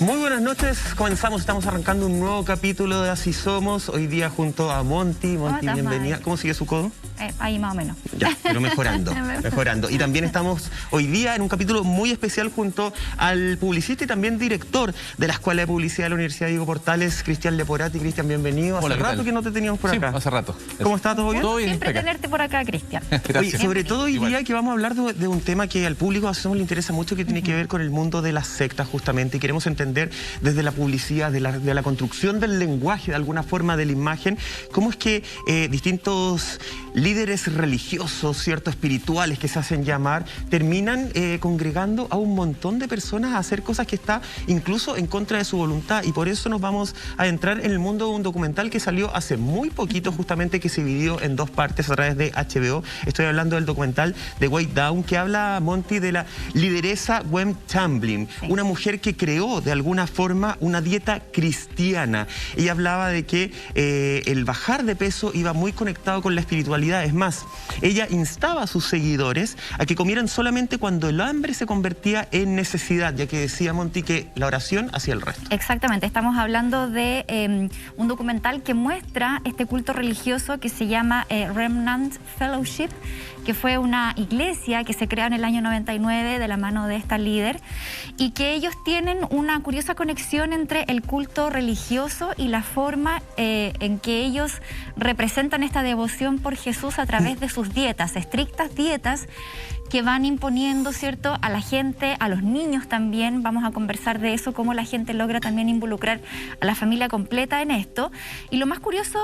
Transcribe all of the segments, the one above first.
Muy buenas noches, comenzamos, estamos arrancando un nuevo capítulo de Así Somos, hoy día junto a Monty. Monty, bienvenida. ¿Cómo sigue su codo? Ahí más o menos. Ya, pero mejorando, mejorando. Y también estamos hoy día en un capítulo muy especial junto al publicista y también director de la Escuela de Publicidad de la Universidad Diego Portales, Cristian Leporati. Cristian, bienvenido. Hace rato que no te teníamos por acá. Hace rato. ¿Cómo está? ¿Todo bien? Todo bien. Siempre tenerte por acá, Cristian. Oye, sobre todo hoy día que vamos a hablar de un tema que al público le interesa mucho, que tiene que ver con el mundo de las sectas justamente, y queremos entender desde la publicidad, de la construcción del lenguaje, de alguna forma de la imagen, cómo es que distintos líderes religiosos, cierto, espirituales que se hacen llamar, terminan congregando a un montón de personas a hacer cosas que está incluso en contra de su voluntad. Y por eso nos vamos a entrar en el mundo de un documental que salió hace muy poquito, justamente, que se dividió en dos partes a través de HBO. Estoy hablando del documental de Weight Down, que habla, Monty, de la lideresa Gwen Tamblyn, una mujer que creó de alguna forma una dieta cristiana. Ella hablaba de que el bajar de peso iba muy conectado con la espiritualidad. Es más, ella instaba a sus seguidores a que comieran solamente cuando el hambre se convertía en necesidad, ya que decía Monty que la oración hacía el resto. Exactamente, estamos hablando de un documental que muestra este culto religioso que se llama Remnant Fellowship, que fue una iglesia que se creó en el año 99 de la mano de esta líder, y que ellos tienen una curiosa conexión entre el culto religioso y la forma en que ellos representan esta devoción por Jesús a través de sus dietas, estrictas dietas que van imponiendo, ¿cierto?, a la gente, a los niños también. Vamos a conversar de eso, cómo la gente logra también involucrar a la familia completa en esto. Y lo más curioso,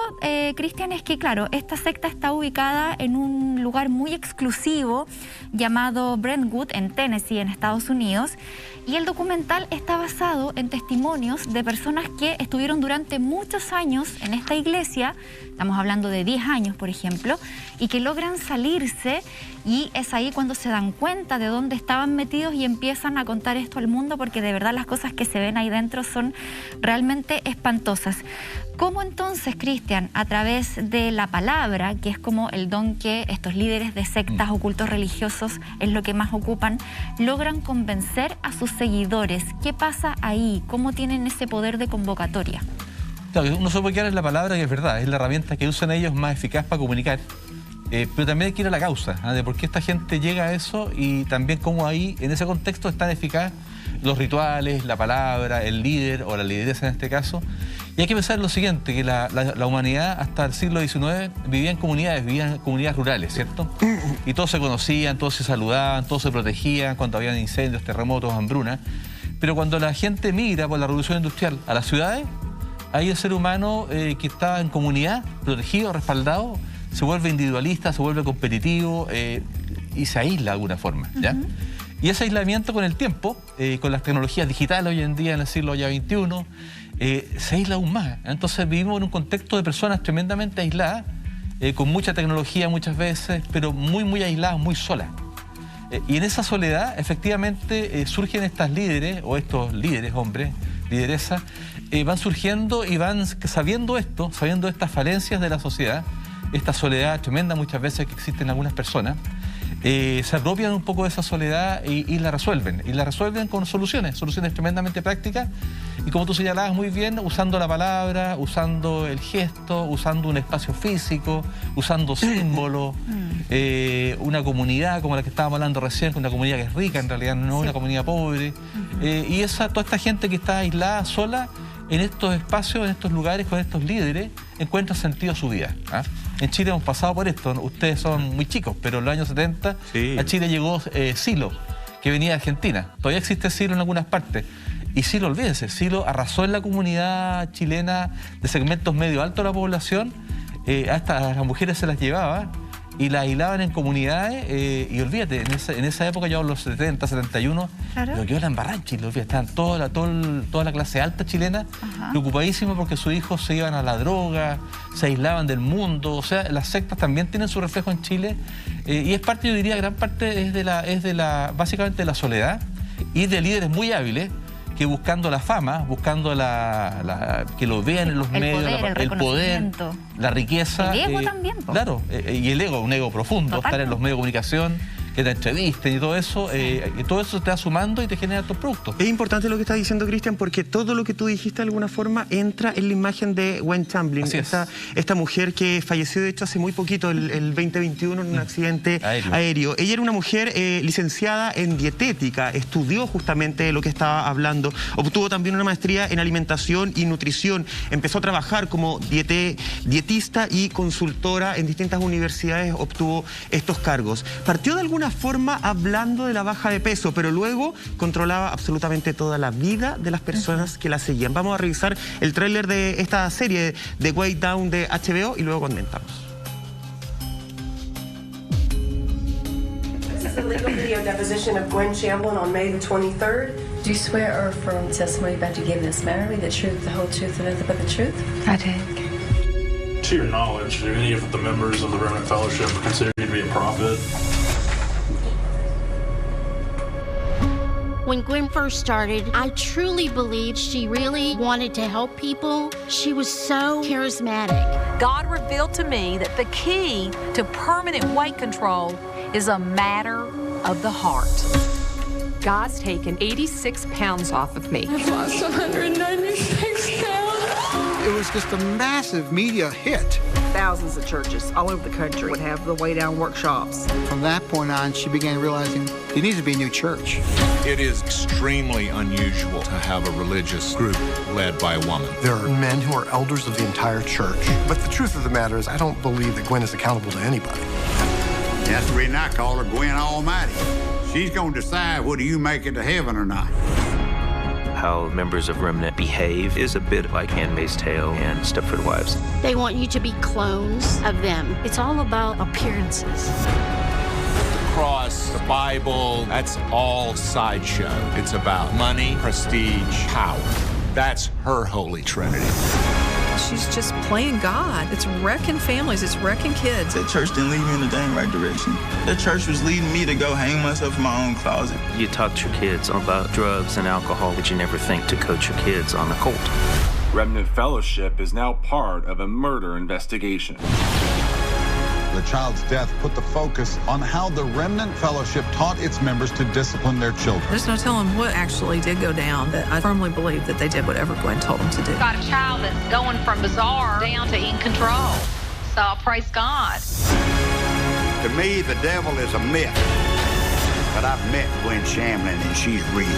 Cristian, es que, claro, esta secta está ubicada en un lugar muy exclusivo llamado Brentwood, en Tennessee, en Estados Unidos. Y el documental está basado en testimonios de personas que estuvieron durante muchos años en esta iglesia, estamos hablando de 10 años, por ejemplo, y que logran salirse, y es ahí cuando se dan cuenta de dónde estaban metidos y empiezan a contar esto al mundo, porque de verdad las cosas que se ven ahí dentro son realmente espantosas. ¿Cómo entonces, Cristian, a través de la palabra, que es como el don que estos líderes de sectas o cultos religiosos es lo que más ocupan, logran convencer a sus seguidores? ¿Qué pasa ahí? ¿Cómo tienen ese poder de convocatoria? Claro, uno se puede quedar en la palabra, que es verdad, es la herramienta que usan ellos más eficaz para comunicar, pero también hay que ir a la causa, de por qué esta gente llega a eso, y también cómo ahí, en ese contexto, es tan eficaz los rituales, la palabra, el líder o la lideresa en este caso. Y hay que pensar lo siguiente, que la humanidad hasta el siglo XIX vivía en comunidades rurales, ¿cierto? Y todos se conocían, todos se saludaban, todos se protegían cuando habían incendios, terremotos, hambrunas. Pero cuando la gente migra por la revolución industrial a las ciudades, ahí el ser humano que estaba en comunidad, protegido, respaldado, se vuelve individualista, se vuelve competitivo y se aísla de alguna forma, ¿ya? Y ese aislamiento con el tiempo, con las tecnologías digitales hoy en día en el siglo ya XXI, se aísla aún más. Entonces vivimos en un contexto de personas tremendamente aisladas, con mucha tecnología muchas veces, pero muy aisladas, muy solas. Y en esa soledad, efectivamente, surgen estas líderes, o estos líderes, hombres, lideresas, van surgiendo y van sabiendo estas falencias de la sociedad, esta soledad tremenda muchas veces que existe en algunas personas, se apropian un poco de esa soledad y la resuelven. Y la resuelven con soluciones tremendamente prácticas. Y como tú señalabas muy bien, usando la palabra, usando el gesto, usando un espacio físico, usando símbolos, una comunidad como la que estábamos hablando recién, una comunidad que es rica en realidad, no una comunidad pobre. Y toda esta gente que está aislada, sola, en estos espacios, en estos lugares, con estos líderes, encuentra sentido a su vida. En Chile hemos pasado por esto, ustedes son muy chicos, pero en los años 70 a Chile llegó Silo, que venía de Argentina. Todavía existe Silo en algunas partes. Y Silo, olvídense, Silo arrasó en la comunidad chilena de segmentos medio alto de la población, hasta a las mujeres se las llevaba y las aislaban en comunidades, y olvídate, en esa época, ya en los 70, 71, claro, lo que era en Barranchi, estaban toda la clase alta chilena preocupadísima porque sus hijos se iban a la droga, se aislaban del mundo. O sea, las sectas también tienen su reflejo en Chile, y es parte, yo diría, gran parte básicamente de la soledad y de líderes muy hábiles que buscando la fama, buscando que lo vean en los medios, el poder, la riqueza. El ego también. Claro, y el ego, un ego profundo, estar en los medios de comunicación, que te entrevisten y todo eso te va sumando y te genera tus productos. Es importante lo que estás diciendo, Cristian, porque todo lo que tú dijiste de alguna forma entra en la imagen de Gwen Shamblin, esta mujer que falleció de hecho hace muy poquito, el 2021, en un accidente aéreo. Ella era una mujer licenciada en dietética, estudió justamente lo que estaba hablando, obtuvo también una maestría en alimentación y nutrición, empezó a trabajar como dietista y consultora en distintas universidades, obtuvo estos cargos. Partió de alguna forma hablando de la baja de peso, pero luego controlaba absolutamente toda la vida de las personas que la seguían. Vamos a revisar el tráiler de esta serie de Way Down de HBO y luego comentamos. This is the legal video deposition of Gwen Shamblin on May the 23rd. Do you swear or affirm testimony about you giving this Mary, the truth, the whole truth, and nothing but the truth? I did. To your knowledge, do any of the members of the Remnant Fellowship consider you to be a prophet? When Gwen first started, I truly believed she really wanted to help people. She was so charismatic. God revealed to me that the key to permanent weight control is a matter of the heart. God's taken 86 pounds off of me. I've lost 196 pounds. It was just a massive media hit. Thousands of churches all over the country would have the Way Down workshops. From that point on, she began realizing there needs to be a new church. It is extremely unusual to have a religious group led by a woman. There are men who are elders of the entire church. But the truth of the matter is, I don't believe that Gwen is accountable to anybody. That's the reason I call her Gwen Almighty. She's going to decide whether you make it to heaven or not. How members of Remnant behave is a bit like Handmaid's Tale and Stepford Wives. They want you to be clones of them. It's all about appearances. The cross, the Bible, that's all sideshow. It's about money, prestige, power. That's her holy trinity. She's just playing God. It's wrecking families. It's wrecking kids. That church didn't lead me in the dang right direction. That church was leading me to go hang myself in my own closet. You talk to your kids about drugs and alcohol, but you never think to coach your kids on the cult. Remnant Fellowship is now part of a murder investigation. The child's death put the focus on how the Remnant Fellowship taught its members to discipline their children. There's no telling what actually did go down, but I firmly believe that they did whatever Gwen told them to do. Got a child that's going from bizarre down to in control. So praise God. To me, the devil is a myth. But I've met Gwen Shamblin and she's real.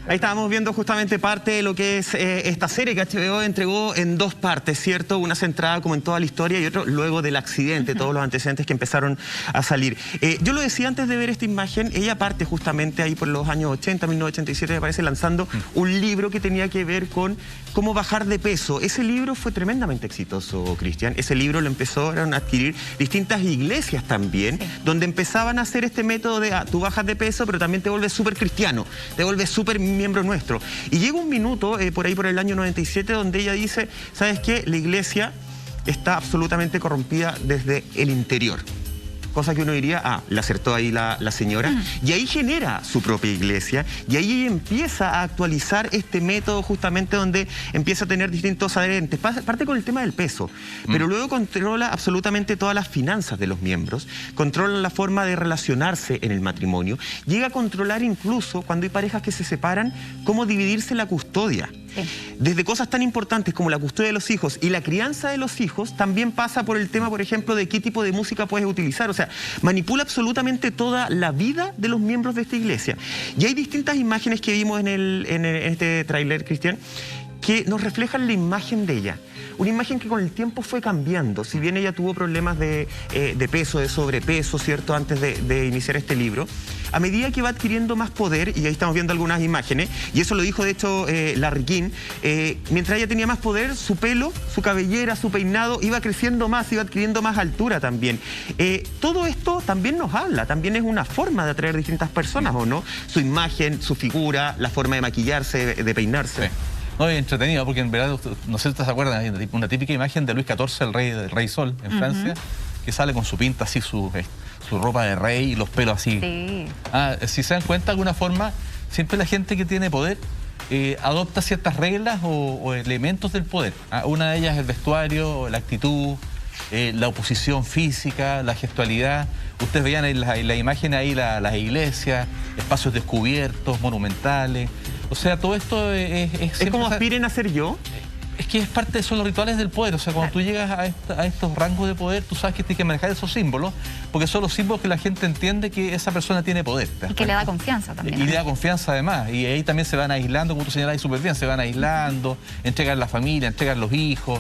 Ahí estábamos viendo justamente parte de lo que es esta serie que HBO entregó en dos partes, ¿cierto? Una centrada como en toda la historia y otro luego del accidente, todos los antecedentes que empezaron a salir. Yo lo decía antes de ver esta imagen, ella parte justamente ahí por los años 80, 1987, me parece, lanzando un libro que tenía que ver con cómo bajar de peso. Ese libro fue tremendamente exitoso, Cristian. Ese libro lo empezaron a adquirir distintas iglesias también, donde empezaban a hacer este método de tú bajas de peso, pero también te vuelves súper cristiano, te vuelves súper miembro nuestro. Y llega un minuto, por ahí por el año 97, donde ella dice, ¿sabes qué? La iglesia está absolutamente corrompida desde el interior. Cosa que uno diría, le acertó ahí la señora. Y ahí genera su propia iglesia y ahí ella empieza a actualizar este método justamente donde empieza a tener distintos adherentes. Parte con el tema del peso, pero luego controla absolutamente todas las finanzas de los miembros, controla la forma de relacionarse en el matrimonio, llega a controlar incluso cuando hay parejas que se separan, cómo dividirse la custodia. Desde cosas tan importantes como la custodia de los hijos y la crianza de los hijos, también pasa por el tema, por ejemplo, de qué tipo de música puedes utilizar. O sea, manipula absolutamente toda la vida de los miembros de esta iglesia. Y hay distintas imágenes que vimos en este tráiler, Cristian, que nos reflejan la imagen de ella. Una imagen que con el tiempo fue cambiando. Si bien ella tuvo problemas de peso, de sobrepeso, ¿cierto?, antes de iniciar este libro, a medida que va adquiriendo más poder, y ahí estamos viendo algunas imágenes, y eso lo dijo de hecho Larry King, mientras ella tenía más poder, su pelo, su cabellera, su peinado iba creciendo más, iba adquiriendo más altura también. Todo esto también nos habla, también es una forma de atraer distintas personas, ¿o no? Su imagen, su figura, la forma de maquillarse, de peinarse. Sí. No, es entretenido porque en verdad, no sé si ustedes se acuerdan, hay una típica imagen de Luis XIV, el rey Sol, en Francia, que sale con su pinta así, su ropa de rey y los pelos así. Sí. Si se dan cuenta, de alguna forma, siempre la gente que tiene poder adopta ciertas reglas o elementos del poder. Una de ellas es el vestuario, la actitud, la oposición física, la gestualidad. Ustedes veían en la imagen ahí las iglesias, espacios descubiertos, monumentales. O sea, todo esto ¿Es como aspiren a ser yo? Es que es parte, son los rituales del poder. O sea, cuando tú llegas a estos rangos de poder, tú sabes que tienes que manejar esos símbolos, porque son los símbolos que la gente entiende que esa persona tiene poder. Y que le da confianza también. Y le da confianza además. Y ahí también se van aislando, como tú señalabas súper bien, se van aislando, entregan la familia, entregan los hijos.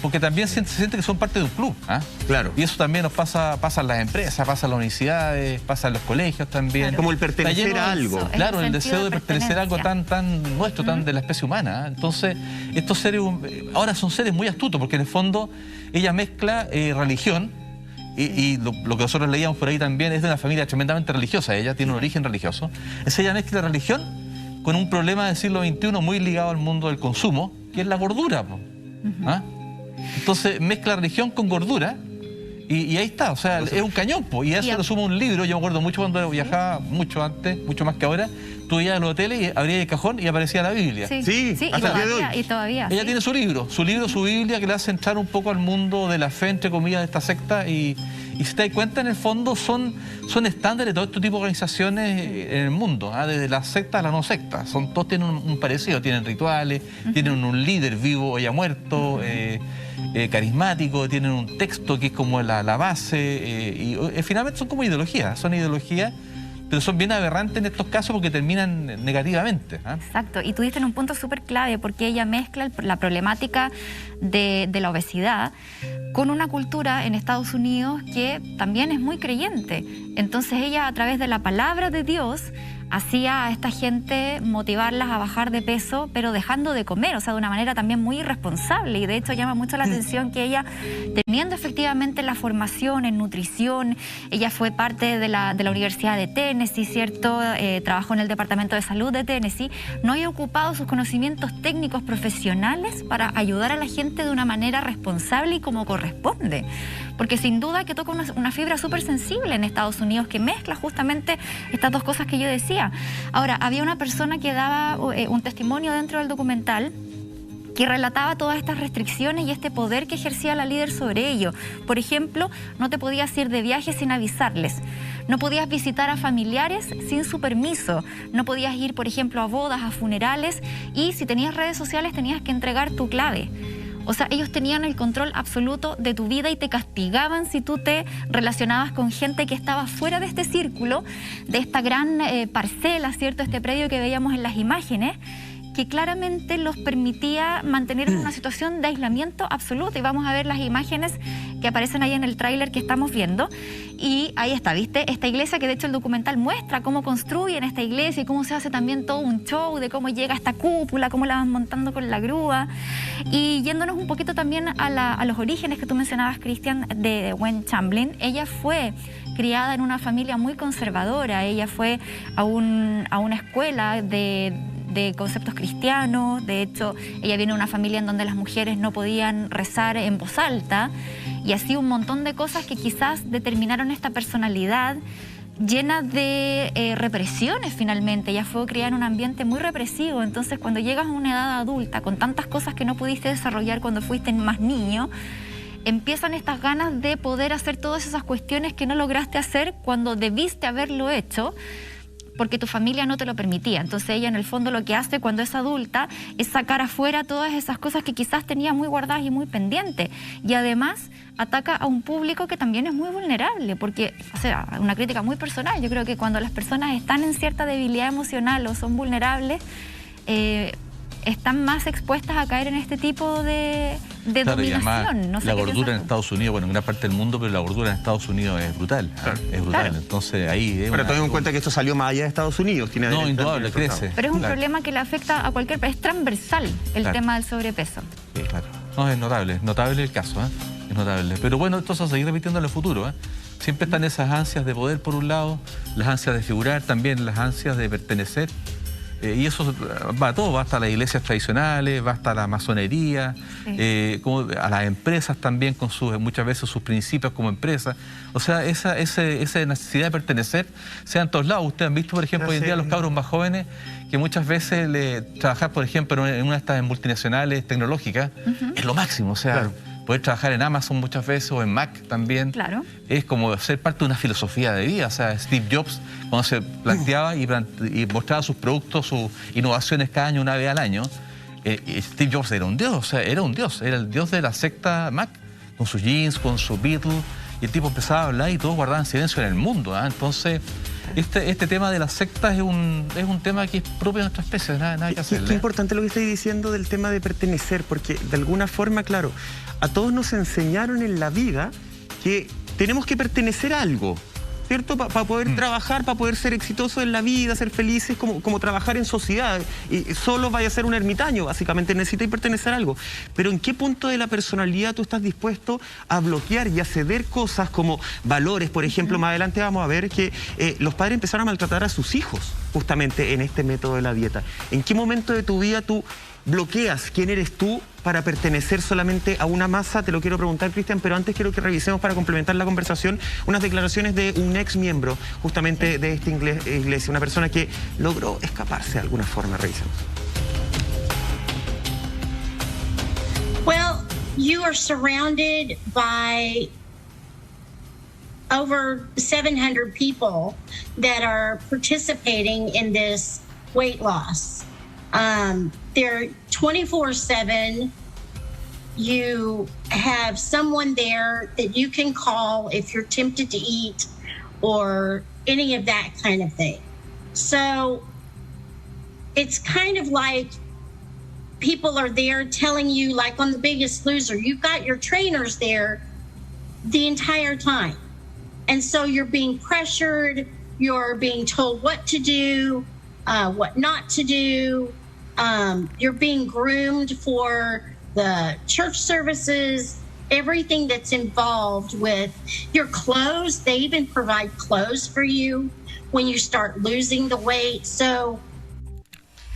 Porque también se siente que son parte de un club. Claro. Y eso también nos pasa en las empresas, pasa en las universidades, pasa en los colegios también. Claro. Como el pertenecer a algo. Claro, el deseo de pertenecer a algo tan nuestro, tan de la especie humana. Entonces, estos seres ahora son seres muy astutos, porque en el fondo ella mezcla religión, y lo que nosotros leíamos por ahí también es de una familia tremendamente religiosa. Ella tiene un origen religioso. Ella mezcla religión con un problema del siglo XXI muy ligado al mundo del consumo, que es la gordura. Entonces mezcla religión con gordura y ahí está, o sea, es un cañón, y a eso le suma un libro. Yo me acuerdo mucho cuando viajaba, mucho antes, mucho más que ahora, tú ibas a los hoteles y abrías el cajón y aparecía la Biblia. Sí, y todavía. Ella tiene su libro, su Biblia, que le hace entrar un poco al mundo de la fe, entre comillas, de esta secta, y si te das cuenta, en el fondo son estándares de todo este tipo de organizaciones en el mundo, desde la secta a la no secta. Todos tienen un parecido, tienen rituales, tienen un líder vivo o ya muerto, carismático, tienen un texto que es como la base, y finalmente son como ideologías, pero son bien aberrantes en estos casos porque terminan negativamente. Exacto, y tú diste en un punto súper clave, porque ella mezcla la problemática de la obesidad con una cultura en Estados Unidos que también es muy creyente. Entonces ella, a través de la palabra de Dios, hacía a esta gente motivarlas a bajar de peso, pero dejando de comer, o sea, de una manera también muy irresponsable. Y de hecho llama mucho la atención que ella, teniendo efectivamente la formación en nutrición, ella fue parte de la Universidad de Tennessee, ¿cierto? Trabajó en el Departamento de Salud de Tennessee, no había ocupado sus conocimientos técnicos profesionales para ayudar a la gente de una manera responsable y como corresponde. Porque sin duda que toca una fibra súper sensible en Estados Unidos, que mezcla justamente estas dos cosas que yo decía. Ahora, había una persona que daba un testimonio dentro del documental que relataba todas estas restricciones y este poder que ejercía la líder sobre ello. Por ejemplo, no te podías ir de viaje sin avisarles, no podías visitar a familiares sin su permiso, no podías ir, por ejemplo, a bodas, a funerales, y si tenías redes sociales tenías que entregar tu clave. O sea, ellos tenían el control absoluto de tu vida y te castigaban si tú te relacionabas con gente que estaba fuera de este círculo, de esta gran parcela, ¿cierto? Este predio que veíamos en las imágenes, que claramente los permitía mantener en una situación de aislamiento absoluto. Y vamos a ver las imágenes que aparecen ahí en el tráiler que estamos viendo. Y ahí está, ¿viste? Esta iglesia, que de hecho el documental muestra cómo construyen esta iglesia y cómo se hace también todo un show de cómo llega esta cúpula, cómo la van montando con la grúa. Y yéndonos un poquito también a los orígenes que tú mencionabas, Cristian, de Gwen Shamblin. Ella fue criada en una familia muy conservadora. Ella fue a una escuela de conceptos cristianos. De hecho, ella viene de una familia en donde las mujeres no podían rezar en voz alta, y así un montón de cosas que quizás determinaron esta personalidad llena de represiones. Finalmente ella fue criada en un ambiente muy represivo. Entonces, cuando llegas a una edad adulta con tantas cosas que no pudiste desarrollar cuando fuiste más niño, empiezan estas ganas de poder hacer todas esas cuestiones que no lograste hacer cuando debiste haberlo hecho, porque tu familia no te lo permitía. Entonces ella, en el fondo, lo que hace cuando es adulta es sacar afuera todas esas cosas que quizás tenía muy guardadas y muy pendientes. Y además ataca a un público que también es muy vulnerable, porque, o sea, una crítica muy personal. Yo creo que cuando las personas están en cierta debilidad emocional o son vulnerables, están más expuestas a caer en este tipo de dominación. No sé, la gordura en Estados Unidos, bueno, en gran parte del mundo, pero la gordura en Estados Unidos es brutal. Es brutal. Claro. Entonces ahí... Pero teniendo en cuenta que esto salió más allá de Estados Unidos. No, indudable, crece. Pero es un problema que le afecta a cualquier país. Es transversal el tema del sobrepeso. Sí, claro. No, es notable el caso, es notable. Pero bueno, esto se va a seguir repitiendo en el futuro. Siempre están esas ansias de poder, por un lado, las ansias de figurar, también las ansias de pertenecer. Y eso va a todo, va hasta las iglesias tradicionales, va hasta la masonería, como a las empresas también, con muchas veces sus principios como empresas. O sea, esa necesidad de pertenecer se da en todos lados. Ustedes han visto, por ejemplo, hoy en día los cabros más jóvenes, que muchas veces trabajar, por ejemplo, en una de estas multinacionales tecnológicas, es lo máximo. O sea, poder trabajar en Amazon muchas veces o en Mac también. Claro. Es como ser parte de una filosofía de vida. O sea, Steve Jobs, cuando se planteaba y mostraba sus productos, sus innovaciones cada año, una vez al año, Steve Jobs era un dios, o sea, era el dios de la secta Mac, con sus jeans, con su Beatle, y el tipo empezaba a hablar y todos guardaban silencio en el mundo. Entonces, este tema de las sectas es un tema que es propio de nuestra especie, nada que hacerle. Qué importante lo que estoy diciendo del tema de pertenecer, porque de alguna forma, claro, a todos nos enseñaron en la vida que tenemos que pertenecer a algo, ¿cierto? Para poder trabajar, para poder ser exitosos en la vida, ser felices, como trabajar en sociedad. Y solo vaya a ser un ermitaño, básicamente necesitas pertenecer a algo. Pero ¿en qué punto de la personalidad tú estás dispuesto a bloquear y a ceder cosas como valores? Por ejemplo, más adelante vamos a ver que los padres empezaron a maltratar a sus hijos justamente en este método de la dieta. ¿En qué momento de tu vida tú bloqueas quién eres tú para pertenecer solamente a una masa? Te lo quiero preguntar, Cristian, pero antes quiero que revisemos, para complementar la conversación, unas declaraciones de un ex miembro justamente de esta iglesia, una persona que logró escaparse de alguna forma. Revisemos. Well, you are surrounded by over 700 people that are participating in this weight loss. They're 24/7. You have someone there that you can call if you're tempted to eat or any of that kind of thing. So it's kind of like people are there telling you, like on The Biggest Loser, you've got your trainers there the entire time. And so you're being pressured, you're being told what to do, what not to do. You're being groomed for the church services, everything that's involved with your clothes. They even provide clothes for you when you start losing the weight. So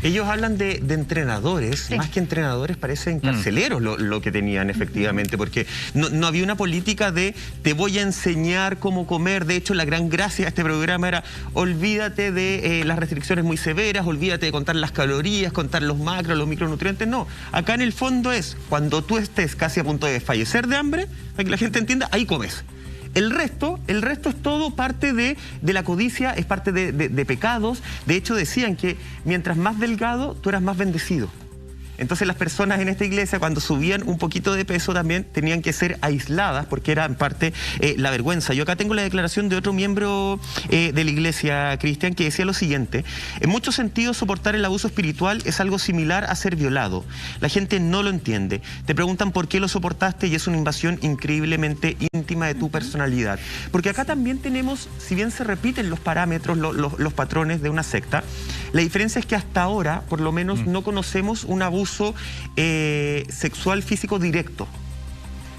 ellos hablan de entrenadores, sí. Más que entrenadores parecen carceleros lo que tenían efectivamente, porque no había una política de te voy a enseñar cómo comer. De hecho, la gran gracia de este programa era olvídate de las restricciones muy severas, olvídate de contar las calorías, contar los macros, los micronutrientes. No, acá en el fondo es cuando tú estés casi a punto de fallecer de hambre, para que la gente entienda, ahí comes. El resto es todo parte de la codicia, es parte de pecados. De hecho, decían que mientras más delgado, tú eras más bendecido. Entonces las personas en esta iglesia, cuando subían un poquito de peso, también tenían que ser aisladas, porque era en parte la vergüenza. Yo acá tengo la declaración de otro miembro de la iglesia, Cristian, que decía lo siguiente: en muchos sentidos, soportar el abuso espiritual es algo similar a ser violado. La gente no lo entiende. Te preguntan por qué lo soportaste y es una invasión increíblemente íntima de tu personalidad. Porque acá también tenemos, si bien se repiten los parámetros, los patrones de una secta, la diferencia es que hasta ahora, por lo menos, no conocemos un abuso sexual físico directo.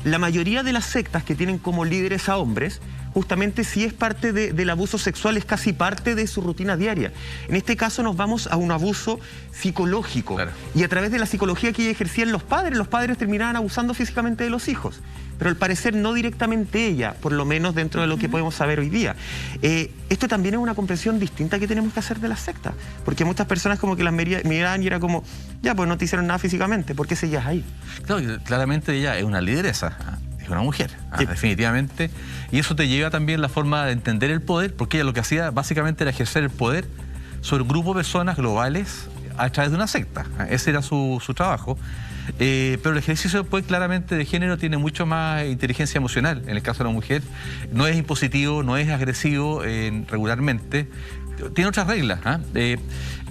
La mayoría de las sectas que tienen como líderes a hombres, justamente sí es parte del abuso sexual, es casi parte de su rutina diaria. En este caso nos vamos a un abuso psicológico. Claro. Y a través de la psicología que ejercían los padres terminaban abusando físicamente de los hijos. Pero al parecer no directamente ella, por lo menos dentro de lo que podemos saber hoy día. Esto también es una comprensión distinta que tenemos que hacer de la secta, porque muchas personas como que las miraban y era como, ya, pues no te hicieron nada físicamente, ¿por qué seguías ahí? Claro, claramente ella es una lideresa, es una mujer, sí. Definitivamente, y eso te lleva también la forma de entender el poder, porque ella lo que hacía básicamente era ejercer el poder sobre un grupo de personas globales a través de una secta. Ese era su trabajo. Pero el ejercicio pues, claramente de género tiene mucho más inteligencia emocional. En el caso de la mujer, no es impositivo, no es agresivo regularmente, tiene otras reglas.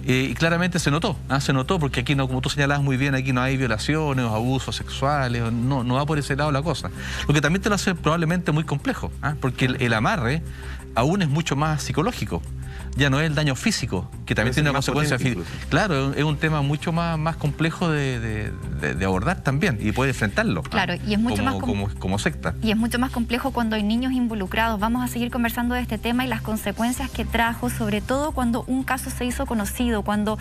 Y claramente se notó porque aquí, no, como tú señalabas muy bien, aquí no hay violaciones o abusos sexuales, no va por ese lado la cosa. Lo que también te lo hace probablemente muy complejo, porque el amarre aún es mucho más psicológico. Ya no es el daño físico, que también tiene una consecuencia física. Claro, es un tema mucho más complejo de abordar también y poder enfrentarlo. Claro, y es mucho como secta. Y es mucho más complejo cuando hay niños involucrados. Vamos a seguir conversando de este tema y las consecuencias que trajo, sobre todo cuando un caso se hizo conocido, cuando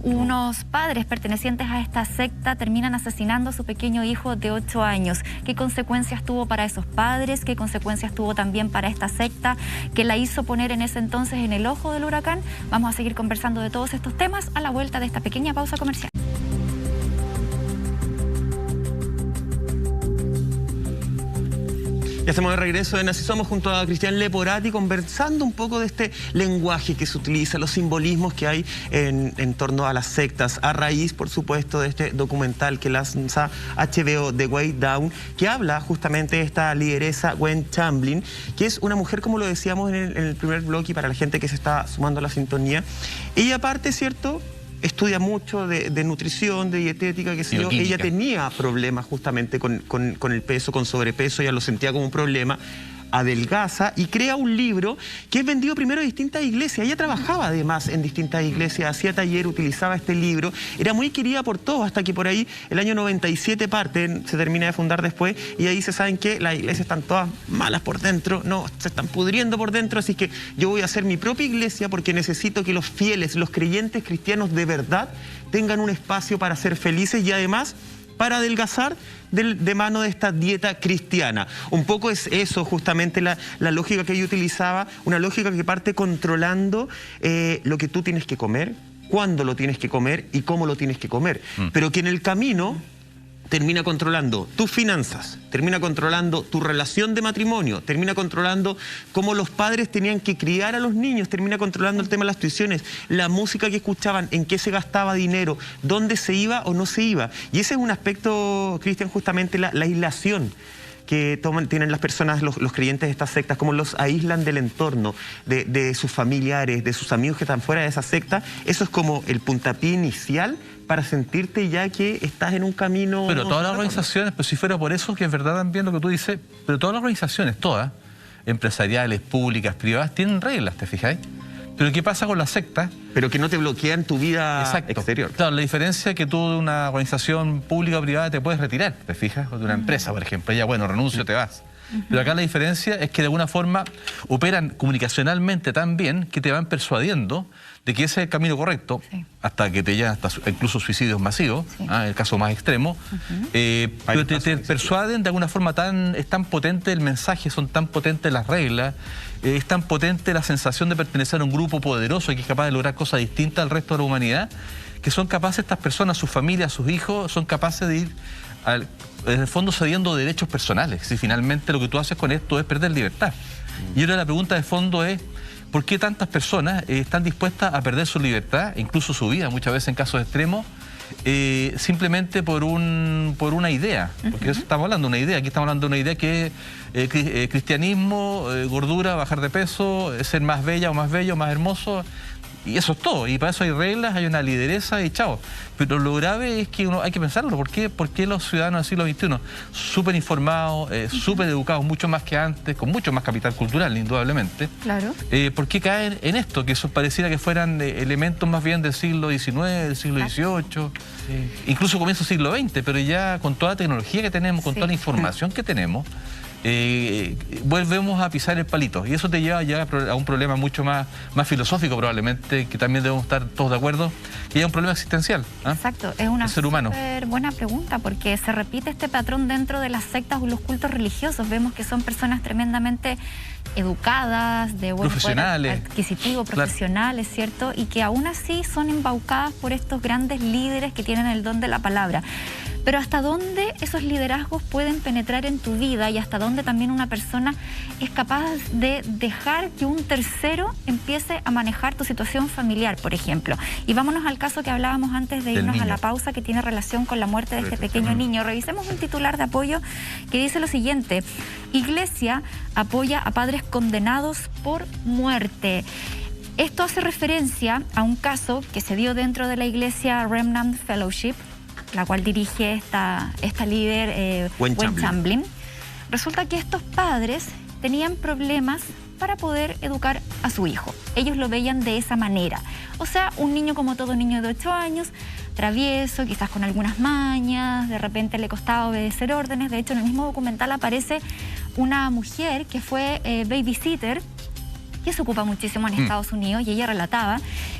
unos padres pertenecientes a esta secta terminan asesinando a su pequeño hijo de 8 años. ¿Qué consecuencias tuvo para esos padres? ¿Qué consecuencias tuvo también para esta secta que la hizo poner en ese entonces en el ojo del huracán? Vamos a seguir conversando de todos estos temas a la vuelta de esta pequeña pausa comercial. Ya estamos de regreso en Así Somos junto a Cristian Leporati, conversando un poco de este lenguaje que se utiliza, los simbolismos que hay en torno a las sectas, a raíz, por supuesto, de este documental que lanza HBO, The Way Down, que habla justamente de esta lideresa Gwen Shamblin, que es una mujer, como lo decíamos en el primer bloque, y para la gente que se está sumando a la sintonía. Ella aparte, ¿cierto?, estudia mucho de nutrición, de dietética, qué sé yo. Ella tenía problemas justamente con el peso, con sobrepeso, ella lo sentía como un problema. Adelgaza y crea un libro que es vendido primero en distintas iglesias. Ella trabajaba además en distintas iglesias, hacía taller, utilizaba este libro, era muy querida por todos, hasta que por ahí el año 97 parte, se termina de fundar después, y ahí dice, ¿saben qué? Las iglesias están todas malas por dentro, no, se están pudriendo por dentro, así que yo voy a hacer mi propia iglesia porque necesito que los fieles, los creyentes cristianos de verdad tengan un espacio para ser felices y además para adelgazar de mano de esta dieta cristiana. Un poco es eso justamente la lógica que ella utilizaba, una lógica que parte controlando lo que tú tienes que comer, cuándo lo tienes que comer y cómo lo tienes que comer. Pero que en el camino termina controlando tus finanzas, termina controlando tu relación de matrimonio, termina controlando cómo los padres tenían que criar a los niños, termina controlando el tema de las tuiciones, la música que escuchaban, en qué se gastaba dinero, dónde se iba o no se iba. Y ese es un aspecto, Cristian, justamente la aislación que tienen las personas, los creyentes de estas sectas, como los aíslan del entorno, de sus familiares, de sus amigos que están fuera de esa secta. Eso es como el puntapié inicial para sentirte ya que estás en un camino... Pero todas las organizaciones, pues si fuera por eso, que es verdad también lo que tú dices, pero todas las organizaciones, todas, empresariales, públicas, privadas, tienen reglas, ¿te fijáis? Pero ¿qué pasa con las sectas? Pero que no te bloquean tu vida exterior. Claro, la diferencia es que tú de una organización pública o privada te puedes retirar, ¿te fijas? O de una empresa, por ejemplo, ya bueno, renuncio, te vas. Pero acá la diferencia es que de alguna forma operan comunicacionalmente tan bien que te van persuadiendo de que ese es el camino correcto, hasta que te llegan hasta incluso suicidios masivos, el caso más extremo, pero te persuaden de alguna forma es tan potente el mensaje, son tan potentes las reglas, es tan potente la sensación de pertenecer a un grupo poderoso que es capaz de lograr cosas distintas al resto de la humanidad, que son capaces estas personas, sus familias, sus hijos, son capaces de ir en el fondo cediendo derechos personales. Si finalmente lo que tú haces con esto es perder libertad. Y ahora la pregunta de fondo es, ¿por qué tantas personas están dispuestas a perder su libertad, incluso su vida, muchas veces en casos extremos, simplemente por una idea? Porque eso estamos hablando de una idea. Aquí estamos hablando de una idea que es cristianismo, gordura, bajar de peso, ser más bella o más bello, más hermoso. Y eso es todo, y para eso hay reglas, hay una lideresa y chao. Pero lo grave es que uno hay que pensarlo. ¿Por qué los ciudadanos del siglo XXI, súper informados, súper educados, mucho más que antes, con mucho más capital cultural, indudablemente? Claro. ¿Por qué caen en esto? Que eso pareciera que fueran elementos más bien del siglo XIX, del siglo XVIII, incluso comienzo del siglo XX, pero ya con toda la tecnología que tenemos, con toda la información que tenemos, volvemos a pisar el palito, y eso te lleva ya a un problema mucho más filosófico probablemente, que también debemos estar todos de acuerdo, que es un problema existencial. Exacto, es una ser humano. Súper buena pregunta, porque se repite este patrón dentro de las sectas o los cultos religiosos. Vemos que son personas tremendamente educadas, de buen profesionales, adquisitivo, profesionales, ¿cierto? Y que aún así son embaucadas por estos grandes líderes que tienen el don de la palabra. Pero ¿hasta dónde esos liderazgos pueden penetrar en tu vida y hasta dónde también una persona es capaz de dejar que un tercero empiece a manejar tu situación familiar, por ejemplo? Y vámonos al caso que hablábamos antes de irnos a la pausa, que tiene relación con la muerte de este pequeño niño. Revisemos un titular de apoyo que dice lo siguiente: Iglesia apoya a padres condenados por muerte. Esto hace referencia a un caso que se dio dentro de la iglesia Remnant Fellowship, la cual dirige esta líder Gwen Shamblin. Resulta que estos padres tenían problemas para poder educar a su hijo. Ellos lo veían de esa manera. O sea, un niño como todo niño de 8 años, travieso, quizás con algunas mañas, de repente le costaba obedecer órdenes. De hecho, en el mismo documental aparece una mujer que fue babysitter, que se ocupa muchísimo en Estados Unidos, y ella relataba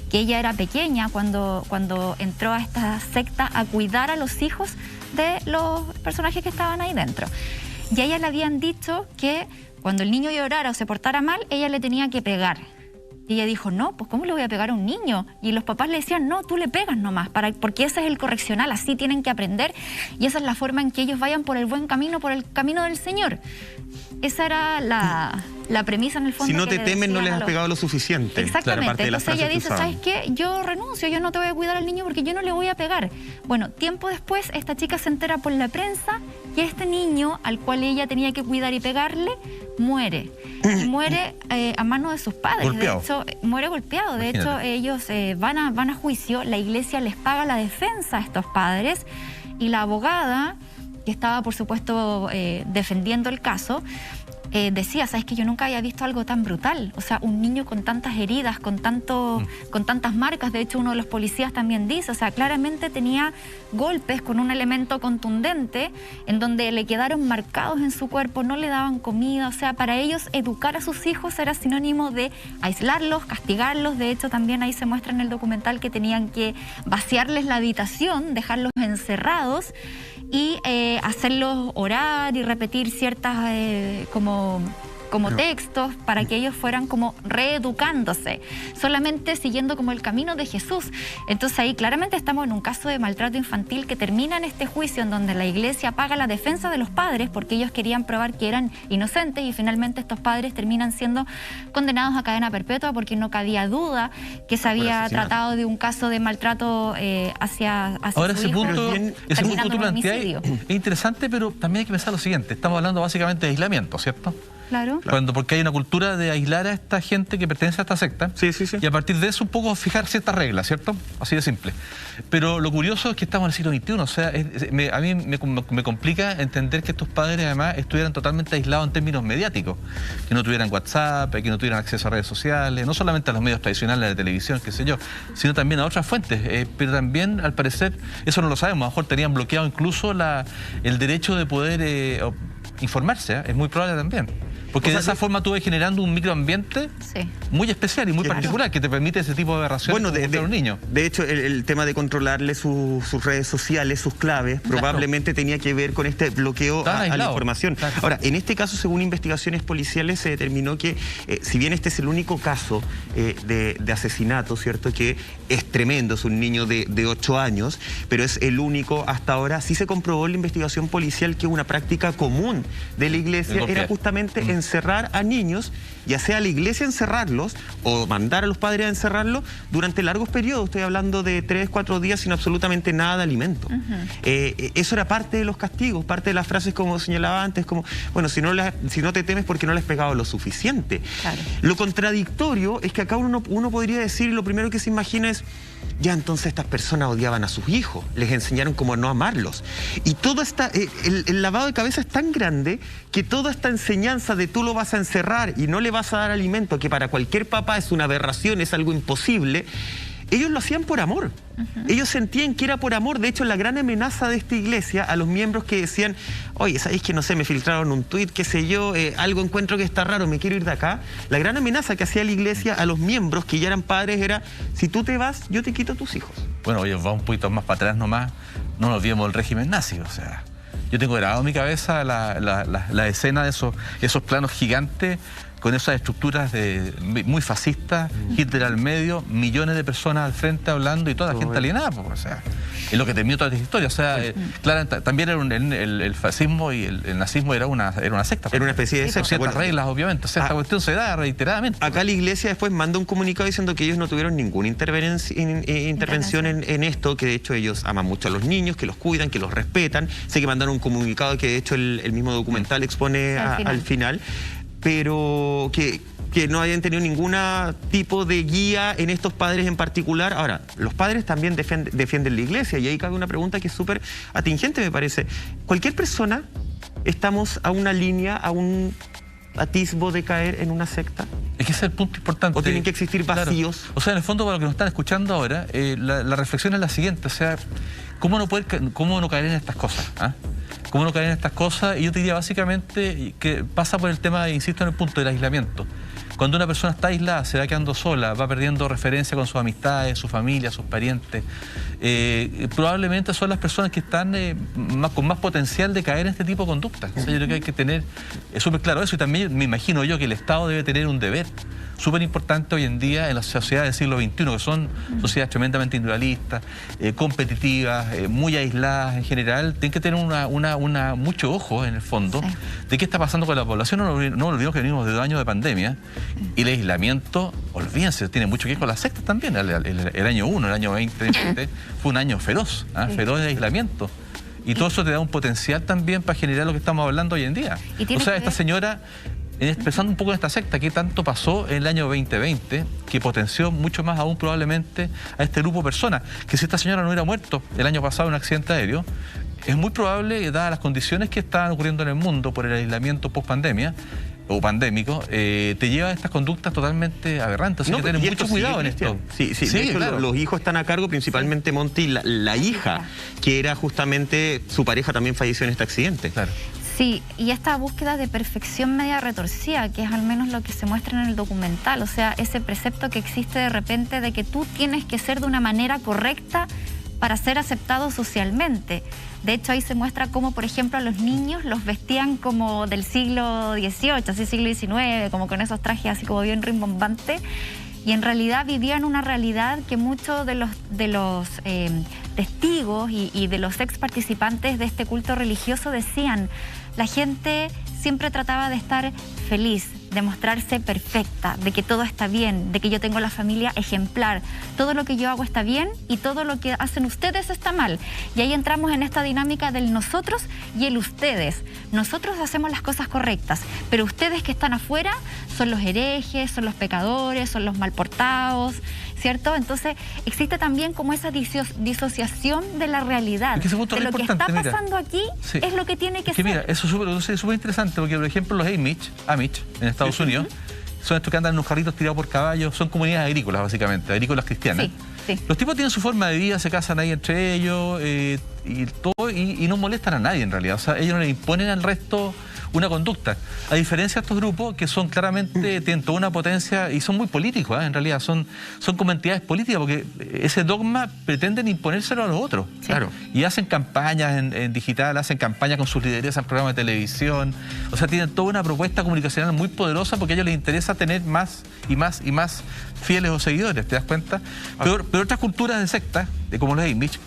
que ella era pequeña cuando entró a esta secta a cuidar a los hijos de los personajes que estaban ahí dentro. Y a ella le habían dicho que cuando el niño llorara o se portara mal, ella le tenía que pegar. Y ella dijo, no, pues ¿cómo le voy a pegar a un niño? Y los papás le decían, no, tú le pegas nomás, porque ese es el correccional, así tienen que aprender y esa es la forma en que ellos vayan por el buen camino, por el camino del Señor. Esa era la premisa en el fondo. Si no te temen, no les has pegado lo suficiente. Exactamente. Claro, entonces ella dice, ¿sabes qué? Yo renuncio, yo no te voy a cuidar al niño porque yo no le voy a pegar. Bueno, tiempo después, esta chica se entera por la prensa que este niño, al cual ella tenía que cuidar y pegarle, muere. Y muere a mano de sus padres. Golpeado. De hecho, muere golpeado. De hecho, ellos van a juicio, la iglesia les paga la defensa a estos padres y la abogada, que estaba, por supuesto, defendiendo el caso, decía, ¿sabes que yo nunca había visto algo tan brutal? O sea, un niño con tantas heridas, con tantas marcas. De hecho, uno de los policías también dice, o sea, claramente tenía golpes con un elemento contundente en donde le quedaron marcados en su cuerpo, no le daban comida. O sea, para ellos educar a sus hijos era sinónimo de aislarlos, castigarlos. De hecho, también ahí se muestra en el documental que tenían que vaciarles la habitación, dejarlos encerrados y hacerlos orar y repetir ciertas como textos para que ellos fueran como reeducándose, solamente siguiendo como el camino de Jesús. Entonces ahí claramente estamos en un caso de maltrato infantil que termina en este juicio en donde la iglesia paga la defensa de los padres porque ellos querían probar que eran inocentes y finalmente estos padres terminan siendo condenados a cadena perpetua porque no cabía duda que se había tratado de un caso de maltrato hacia Ahora su ese hijo, punto tú planteas es interesante, pero también hay que pensar lo siguiente. Estamos hablando básicamente de aislamiento, ¿cierto? Claro. Porque hay una cultura de aislar a esta gente que pertenece a esta secta. Sí, sí, sí. Y a partir de eso un poco fijar ciertas reglas, ¿cierto? Así de simple. Pero lo curioso es que estamos en el siglo XXI. O sea, a mí me complica entender que estos padres además estuvieran totalmente aislados en términos mediáticos. Que no tuvieran WhatsApp, que no tuvieran acceso a redes sociales, no solamente a los medios tradicionales de televisión, qué sé yo, sino también a otras fuentes. Pero también, al parecer, eso no lo sabemos. A lo mejor tenían bloqueado incluso el derecho de poder informarse. Es muy probable también. Porque de esa forma tú vas generando un microambiente muy especial y muy particular que te permite ese tipo de aberraciones de los niños. De hecho, el tema de controlarle sus redes sociales, sus claves, probablemente tenía que ver con este bloqueo a la información. Claro. Ahora, en este caso, según investigaciones policiales, se determinó que, si bien este es el único caso de asesinato, ¿cierto? Que es tremendo, es un niño de 8 años, pero es el único hasta ahora, sí se comprobó en la investigación policial que una práctica común de la iglesia era justamente encerrar a niños, ya sea la iglesia encerrarlos o mandar a los padres a encerrarlos durante largos periodos. Estoy hablando de 3, 4 días sin absolutamente nada de alimento. Eso era parte de los castigos, parte de las frases como señalaba antes, como, bueno, si no te temes porque no les has pegado lo suficiente. Claro. Lo contradictorio es que acá uno podría decir, lo primero que se imagina es, ya entonces estas personas odiaban a sus hijos, les enseñaron cómo no amarlos. Y todo el lavado de cabeza es tan grande que toda esta enseñanza de tú lo vas a encerrar y no le vas a dar alimento, que para cualquier papá es una aberración, es algo imposible, ellos lo hacían por amor. Ellos sentían que era por amor. De hecho, la gran amenaza de esta iglesia a los miembros que decían, oye, ¿sabéis que no sé, me filtraron un tuit, qué sé yo, algo encuentro que está raro, me quiero ir de acá? La gran amenaza que hacía la iglesia a los miembros que ya eran padres era, si tú te vas, yo te quito a tus hijos. Bueno, oye, va un poquito más para atrás nomás, no nos olvidemos del régimen nazi, o sea, yo tengo grabado en mi cabeza la escena de esos planos gigantes con esas estructuras muy fascistas, Hitler al medio, millones de personas al frente hablando y toda la gente alienada, pues, o sea, es lo que terminó toda esta historia. O sea, claro, también era el fascismo y el nazismo era una secta. Era una especie de secta. Con ciertas reglas, obviamente. O sea, esta cuestión se da reiteradamente. Acá la iglesia después manda un comunicado diciendo que ellos no tuvieron ninguna intervención en esto, que de hecho ellos aman mucho a los niños, que los cuidan, que los respetan. Sé que mandaron un comunicado que de hecho el mismo documental expone al final. Pero que no hayan tenido ningún tipo de guía en estos padres en particular. Ahora, los padres también defienden la iglesia y ahí cabe una pregunta que es súper atingente, me parece. Cualquier persona, estamos a una línea, a un atisbo de caer en una secta. Es que ese es el punto importante. O tienen que existir vacíos. Claro. O sea, en el fondo, para los que nos están escuchando ahora, la reflexión es la siguiente. O sea, ¿cómo no caer en estas cosas? ¿Cómo no caer en estas cosas? Y yo te diría básicamente que pasa por el tema, insisto, en el punto del aislamiento. Cuando una persona está aislada, se va quedando sola, va perdiendo referencia con sus amistades, su familia, sus parientes, probablemente son las personas que están con más potencial de caer en este tipo de conductas. O sea, yo creo que hay que tener súper claro eso. Y también me imagino yo que el Estado debe tener un deber súper importante hoy en día en las sociedades del siglo XXI, que son sociedades tremendamente individualistas, competitivas, muy aisladas en general. Tienen que tener mucho ojo, en el fondo, de qué está pasando con la población. No olvidemos que venimos de 2 años de pandemia y el aislamiento, olvídense, tiene mucho que ver con las sectas también. El año 1, el año 2020, fue un año feroz, feroz de aislamiento. Y todo eso te da un potencial también para generar lo que estamos hablando hoy en día. O sea, esta señora, pensando un poco en esta secta, ¿qué tanto pasó en el año 2020 que potenció mucho más aún probablemente a este grupo de personas? Que si esta señora no hubiera muerto el año pasado en un accidente aéreo, es muy probable, dadas las condiciones que estaban ocurriendo en el mundo por el aislamiento post-pandemia, o pandémico, te lleva a estas conductas totalmente aberrantes. Hay que tener mucho cuidado en esto. Sí, claro. Los hijos están a cargo, principalmente Monty, la hija, que era justamente, su pareja también falleció en este accidente. Claro. Sí, y esta búsqueda de perfección media retorcida, que es al menos lo que se muestra en el documental, o sea, ese precepto que existe de repente de que tú tienes que ser de una manera correcta para ser aceptado socialmente. De hecho, ahí se muestra cómo, por ejemplo, a los niños los vestían como del siglo XVIII, así siglo XIX, como con esos trajes así como bien rimbombantes, y en realidad vivían una realidad que muchos de los testigos y de los ex participantes de este culto religioso decían: la gente siempre trataba de estar feliz, de mostrarse perfecta, de que todo está bien, de que yo tengo la familia ejemplar, todo lo que yo hago está bien y todo lo que hacen ustedes está mal. Y ahí entramos en esta dinámica del nosotros y el ustedes. Nosotros hacemos las cosas correctas, pero ustedes que están afuera son los herejes, son los pecadores, son los malportados, ¿cierto? Entonces existe también como esa disociación de la realidad. Es que de lo que está pasando aquí es lo que tiene que ser. Mira, eso es súper interesante, porque por ejemplo los Amish en Estados Unidos, son estos que andan en unos carritos tirados por caballos, son comunidades agrícolas básicamente, agrícolas cristianas. Los tipos tienen su forma de vida, se casan ahí entre ellos y no molestan a nadie en realidad. O sea, ellos no le imponen al resto una conducta. A diferencia de estos grupos que son claramente, tienen toda una potencia y son muy políticos, en realidad, son como entidades políticas, porque ese dogma pretenden imponérselo a los otros. Claro. Y hacen campañas en digital, hacen campañas con sus lideresas en programas de televisión. O sea, tienen toda una propuesta comunicacional muy poderosa porque a ellos les interesa tener más y más y más fieles o seguidores, ¿te das cuenta? Pero otras culturas de sectas, como los Amish,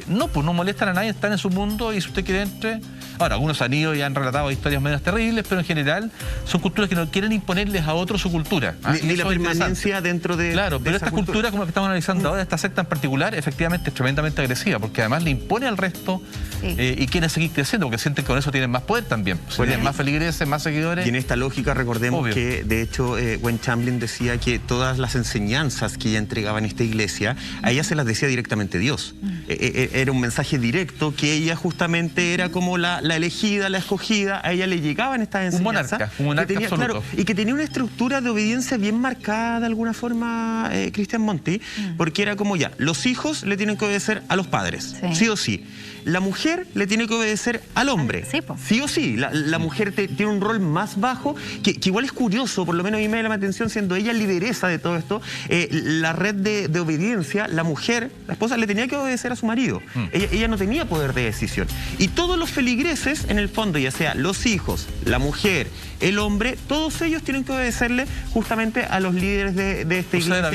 no molestan a nadie, están en su mundo y si usted quiere entre... Ahora, algunos han ido y han relatado historias menos terribles, pero en general son culturas que no quieren imponerles a otros su cultura. Ni la permanencia dentro de... Claro, pero esta cultura, como la que estamos analizando ahora, esta secta en particular, efectivamente es tremendamente agresiva, porque además le impone al resto y quieren seguir creciendo, porque sienten que con eso tienen más poder también. Tienen más feligreses, más seguidores. Y en esta lógica recordemos que, de hecho, Gwen Shamblin decía que todas las enseñanzas que ella entregaba en esta iglesia, a ella se las decía directamente Dios. Era un mensaje directo que ella justamente era como la elegida, la escogida, a ella le llegaban estas enseñanzas. Un monarca absoluto. Claro, y que tenía una estructura de obediencia bien marcada de alguna forma, Cristian Monti, porque era como los hijos le tienen que obedecer a los padres, sí o sí. La mujer le tiene que obedecer al hombre, sí o sí. La mujer tiene un rol más bajo, que igual es curioso, por lo menos a mí me llama la atención, siendo ella lideresa de todo esto, la red de obediencia, la mujer, la esposa, le tenía que obedecer a su marido. Ella no tenía poder de decisión. Y todos los feligreses, en el fondo, ya sea los hijos, la mujer, el hombre, todos ellos tienen que obedecerle justamente a los líderes de esta iglesia,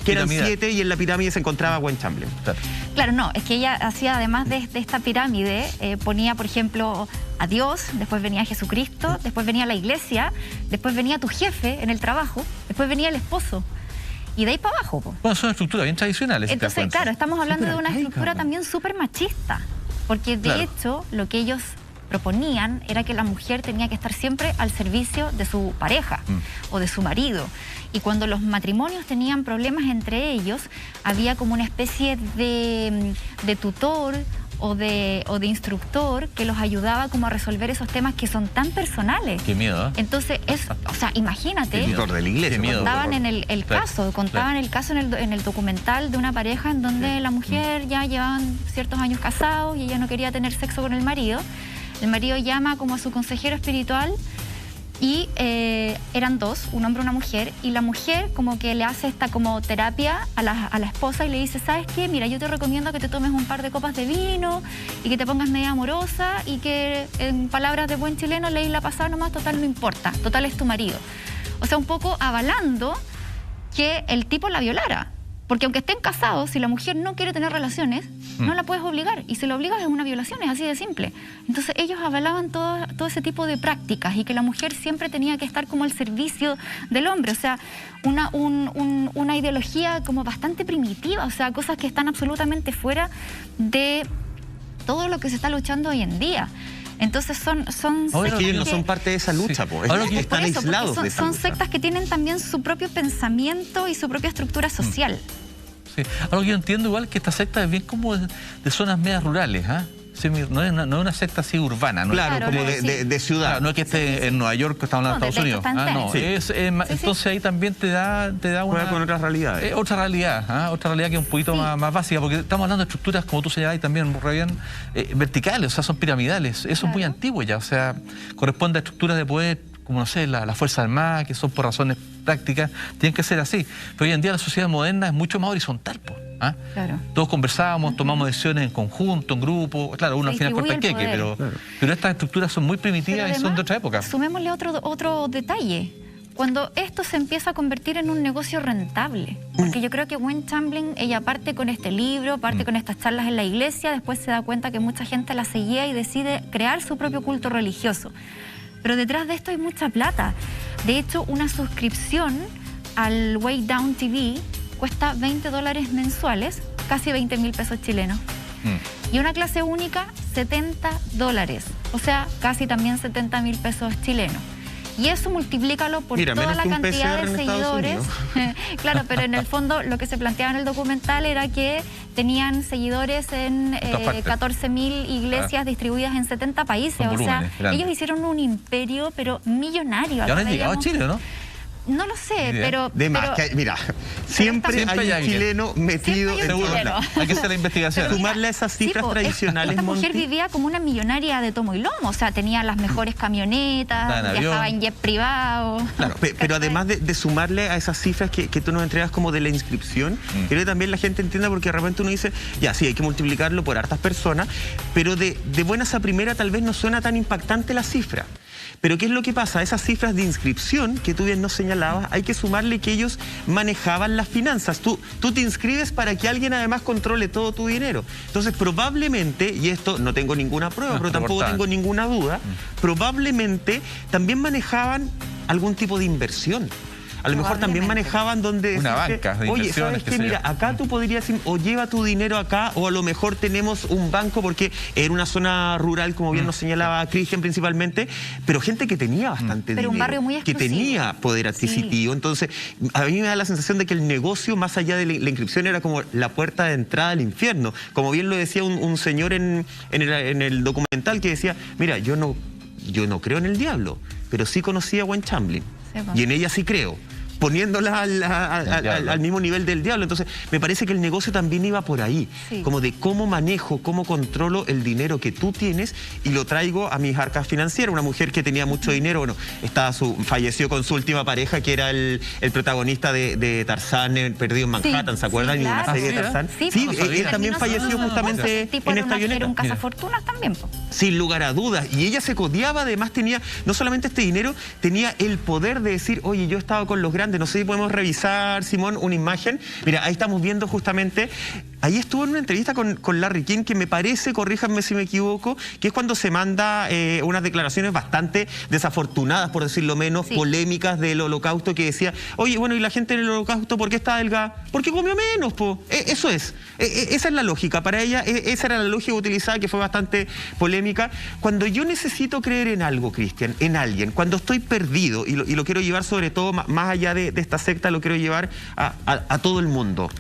que eran 7, y en la pirámide se encontraba Gwen Shamblin. Claro, no, es que ella hacía, además de esta pirámide, ponía, por ejemplo, a Dios, después venía Jesucristo, después venía la iglesia, después venía tu jefe en el trabajo, después venía el esposo. Y de ahí para abajo. Bueno, son estructuras bien tradicionales. Entonces, claro, estamos hablando de una estructura también súper machista, porque de hecho lo que ellos proponían era que la mujer tenía que estar siempre al servicio de su pareja o de su marido. Y cuando los matrimonios tenían problemas entre ellos, había como una especie de tutor o de instructor que los ayudaba como a resolver esos temas que son tan personales. Qué miedo, ¿eh? Entonces, o sea, imagínate. El tutor de la iglesia. Contaban en el caso, contaban el caso en el documental de una pareja en donde la mujer ya llevaban ciertos años casados y ella no quería tener sexo con el marido. El marido llama como a su consejero espiritual y eran dos, un hombre y una mujer, y la mujer como que le hace esta como terapia a la esposa y le dice: ¿sabes qué? Mira, yo te recomiendo que te tomes un par de copas de vino y que te pongas media amorosa y que, en palabras de buen chileno, leí la pasada nomás, total no importa, total es tu marido. O sea, un poco avalando que el tipo la violara. Porque aunque estén casados, si la mujer no quiere tener relaciones, no la puedes obligar. Y si la obligas es una violación, es así de simple. Entonces ellos avalaban todo ese tipo de prácticas y que la mujer siempre tenía que estar como al servicio del hombre. O sea, una ideología como bastante primitiva. O sea, cosas que están absolutamente fuera de todo lo que se está luchando hoy en día. Entonces son es que ellos no son parte de esa lucha, están aislados de esa son lucha. sectas que tienen también su propio pensamiento y su propia estructura social. Sí. Algo que yo entiendo igual que esta secta es bien como de zonas medias rurales, ¿ah? Sí, no es una secta así urbana, ¿no? Claro, como de ciudad. Claro, no es que esté en Nueva York, que estamos hablando de Estados Unidos. No, sí. Entonces ahí también te da una... Juega con otras realidades. Otra realidad que es un poquito más básica, porque estamos hablando de estructuras, como tú señalabas, y también muy bien, verticales, o sea, son piramidales. Eso es muy antiguo ya, o sea, corresponde a estructuras de poder, como no sé, la Fuerza Armada, que son por razones prácticas, tienen que ser así. Pero hoy en día la sociedad moderna es mucho más horizontal, ¿ah? Claro. Todos conversamos, tomamos decisiones en conjunto, en grupo. Claro, uno al final corta el queque, pero estas estructuras son muy primitivas además, y son de otra época. Sumémosle otro detalle. Cuando esto se empieza a convertir en un negocio rentable, porque yo creo que Gwen Shamblin, ella parte con este libro, parte con estas charlas en la iglesia, después se da cuenta que mucha gente la seguía y decide crear su propio culto religioso. Pero detrás de esto hay mucha plata. De hecho, una suscripción al Way Down TV cuesta $20 mensuales, casi 20.000 pesos chilenos. Y una clase única, $70. O sea, casi también 70.000 pesos chilenos. Y eso multiplícalo por toda la cantidad de seguidores. Claro, pero en el fondo lo que se planteaba en el documental era que tenían seguidores en 14.000 iglesias distribuidas en 70 países. O sea, ellos hicieron un imperio, pero millonario. Ya no han llegado a Chile, ¿no? No lo sé, pero... Mira, siempre hay un chileno metido en todo. Hay que hacer la investigación. Sumarle a esas cifras tradicionales, esta mujer vivía como una millonaria de tomo y lomo. O sea, tenía las mejores camionetas, viajaba en jet privado. Claro, pero además de sumarle a esas cifras que tú nos entregas como de la inscripción, quiero que también la gente entienda, porque de repente uno dice, ya, sí, hay que multiplicarlo por hartas personas, pero de buenas a primera tal vez no suena tan impactante la cifra. Pero ¿qué es lo que pasa? A esas cifras de inscripción que tú bien nos señalabas, hay que sumarle que ellos manejaban las finanzas. Tú te inscribes para que alguien además controle todo tu dinero. Entonces probablemente, y esto no tengo ninguna prueba, pero tampoco tengo ninguna duda, probablemente también manejaban algún tipo de inversión. A lo mejor también manejaban donde... Una banca de oye, ¿sabes qué? Mira, acá tú podrías ir, o lleva tu dinero acá, o a lo mejor tenemos un banco, porque era una zona rural, como bien nos señalaba Cristian principalmente, pero gente que tenía bastante dinero. Un barrio muy exclusivo. Que tenía poder adquisitivo. Entonces, a mí me da la sensación de que el negocio, más allá de la inscripción, era como la puerta de entrada al infierno. Como bien lo decía un señor en el documental, que decía, mira, yo no creo en el diablo, pero sí conocí a Gwen Shamblin. Y en ella sí creo, poniéndola al mismo nivel del diablo. Entonces, me parece que el negocio también iba por ahí, como de cómo manejo, cómo controlo el dinero que tú tienes y lo traigo a mis arcas financieras. Una mujer que tenía mucho dinero, bueno, falleció con su última pareja, que era el protagonista de Tarzán, Perdido en Manhattan, ¿se acuerdan? Sí, claro. Una serie de Tarzán. Sí, él también falleció justamente en esta avioneta. Era un cazafortunas también. Sin lugar a dudas. Y ella se codeaba, además tenía no solamente este dinero, tenía el poder de decir, oye, yo estaba con los grandes. No sé si podemos revisar, Simón, una imagen. Mira, ahí estamos viendo justamente, ahí estuvo en una entrevista con Larry King, que me parece, corríjanme si me equivoco, que es cuando se manda unas declaraciones bastante desafortunadas, por decirlo menos, polémicas del Holocausto, que decía, oye, bueno, ¿y la gente en el Holocausto por qué está delgada? Porque comió menos, po. Eso es. Esa es la lógica. Para ella, esa era la lógica utilizada, que fue bastante polémica. Cuando yo necesito creer en algo, Cristian, en alguien, cuando estoy perdido, y lo quiero llevar sobre todo, más allá de esta secta, lo quiero llevar a todo el mundo.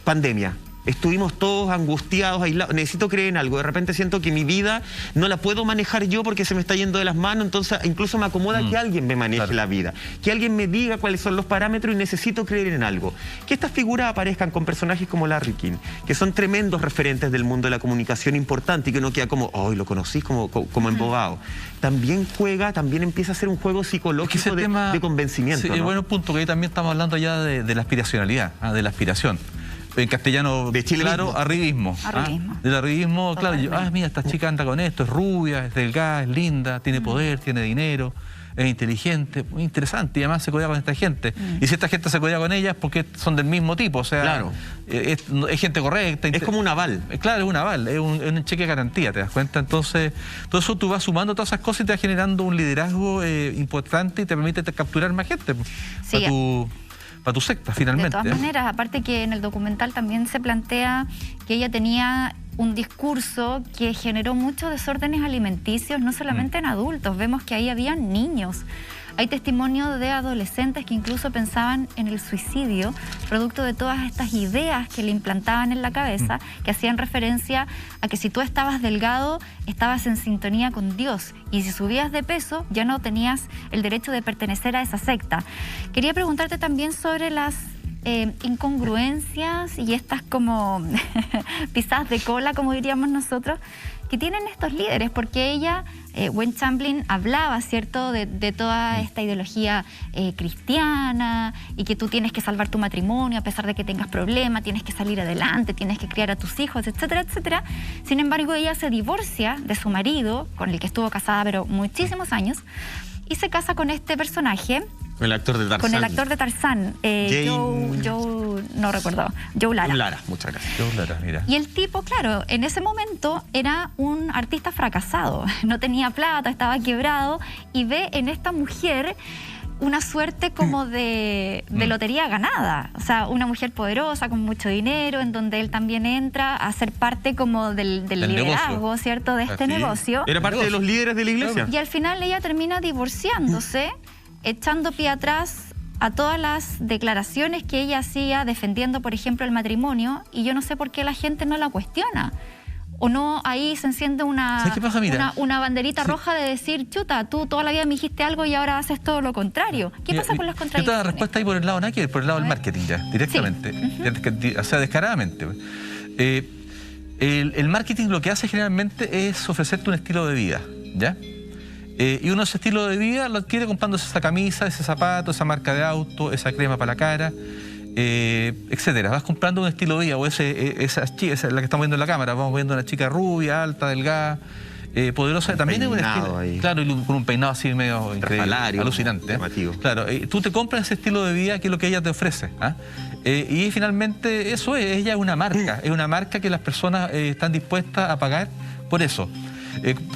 Pandemia. Estuvimos todos angustiados, aislados. Necesito creer en algo. De repente siento que mi vida no la puedo manejar yo porque se me está yendo de las manos. Entonces incluso me acomoda que alguien me maneje la vida. Que alguien me diga cuáles son los parámetros, y necesito creer en algo. Que estas figuras aparezcan con personajes como Larry King, que son tremendos referentes del mundo de la comunicación importante, y que uno queda como, oh, lo conocí como embobado. También empieza a ser un juego psicológico de convencimiento. Sí, ¿no? Bueno, punto, que ahí también estamos hablando ya de la aspiracionalidad, de la aspiración. En castellano, de Chile, claro, arribismo. Del arribismo, claro, mira, esta chica anda con esto, es rubia, es delgada, es linda, tiene poder, tiene dinero. es inteligente, muy interesante, y además se codea con esta gente. Y si esta gente se codea con ella es porque son del mismo tipo, o sea, claro. es gente correcta. Es como un aval. Claro, es un aval, es un cheque de garantía, ¿te das cuenta? Entonces, todo eso tú vas sumando todas esas cosas y te vas generando un liderazgo importante y te permite capturar más gente para tu secta, finalmente. De todas maneras, aparte que en el documental también se plantea que ella tenía un discurso que generó muchos desórdenes alimenticios, no solamente en adultos, vemos que ahí habían niños. Hay testimonio de adolescentes que incluso pensaban en el suicidio, producto de todas estas ideas que le implantaban en la cabeza, que hacían referencia a que si tú estabas delgado, estabas en sintonía con Dios, y si subías de peso, ya no tenías el derecho de pertenecer a esa secta. Quería preguntarte también sobre las incongruencias y estas como pisadas de cola, como diríamos nosotros, que tienen estos líderes, porque ella, Gwen Shamblin, hablaba, ¿cierto?, de toda esta ideología cristiana, y que tú tienes que salvar tu matrimonio a pesar de que tengas problemas, tienes que salir adelante, tienes que criar a tus hijos, etcétera, etcétera. Sin embargo, ella se divorcia de su marido, con el que estuvo casada pero muchísimos años, y se casa con este personaje, con el actor de Tarzán. Con el actor de Tarzán, Joe, no recuerdo, Joe Lara. Joe Lara, muchas gracias. Joe Lara, mira. Y el tipo, claro, en ese momento era un artista fracasado, no tenía plata, estaba quebrado, y ve en esta mujer una suerte como de lotería ganada. O sea, una mujer poderosa, con mucho dinero, en donde él también entra a ser parte como del liderazgo, negocio, ¿cierto?, de este negocio. Era parte de los líderes de la iglesia. Y al final ella termina divorciándose, echando pie atrás a todas las declaraciones que ella hacía defendiendo, por ejemplo, el matrimonio, y yo no sé por qué la gente no la cuestiona. O no, ahí se enciende una banderita roja de decir, chuta, tú toda la vida me dijiste algo y ahora haces todo lo contrario. ¿Qué pasa con las contradicciones? Yo te doy la respuesta ahí por el lado Nike, por el lado del marketing ya, directamente. Sí. O sea, descaradamente. El marketing lo que hace generalmente es ofrecerte un estilo de vida, ¿ya? Y uno ese estilo de vida lo adquiere comprándose esa camisa, ese zapato, esa marca de auto, esa crema para la cara, etcétera. Vas comprando un estilo de vida, o esa la que estamos viendo en la cámara, vamos viendo una chica rubia, alta, delgada, poderosa, también es un estilo, claro, y con un peinado así medio increíble, alucinante. Claro, tú te compras ese estilo de vida que es lo que ella te ofrece, y finalmente eso es, ella es una marca que las personas están dispuestas a pagar por eso.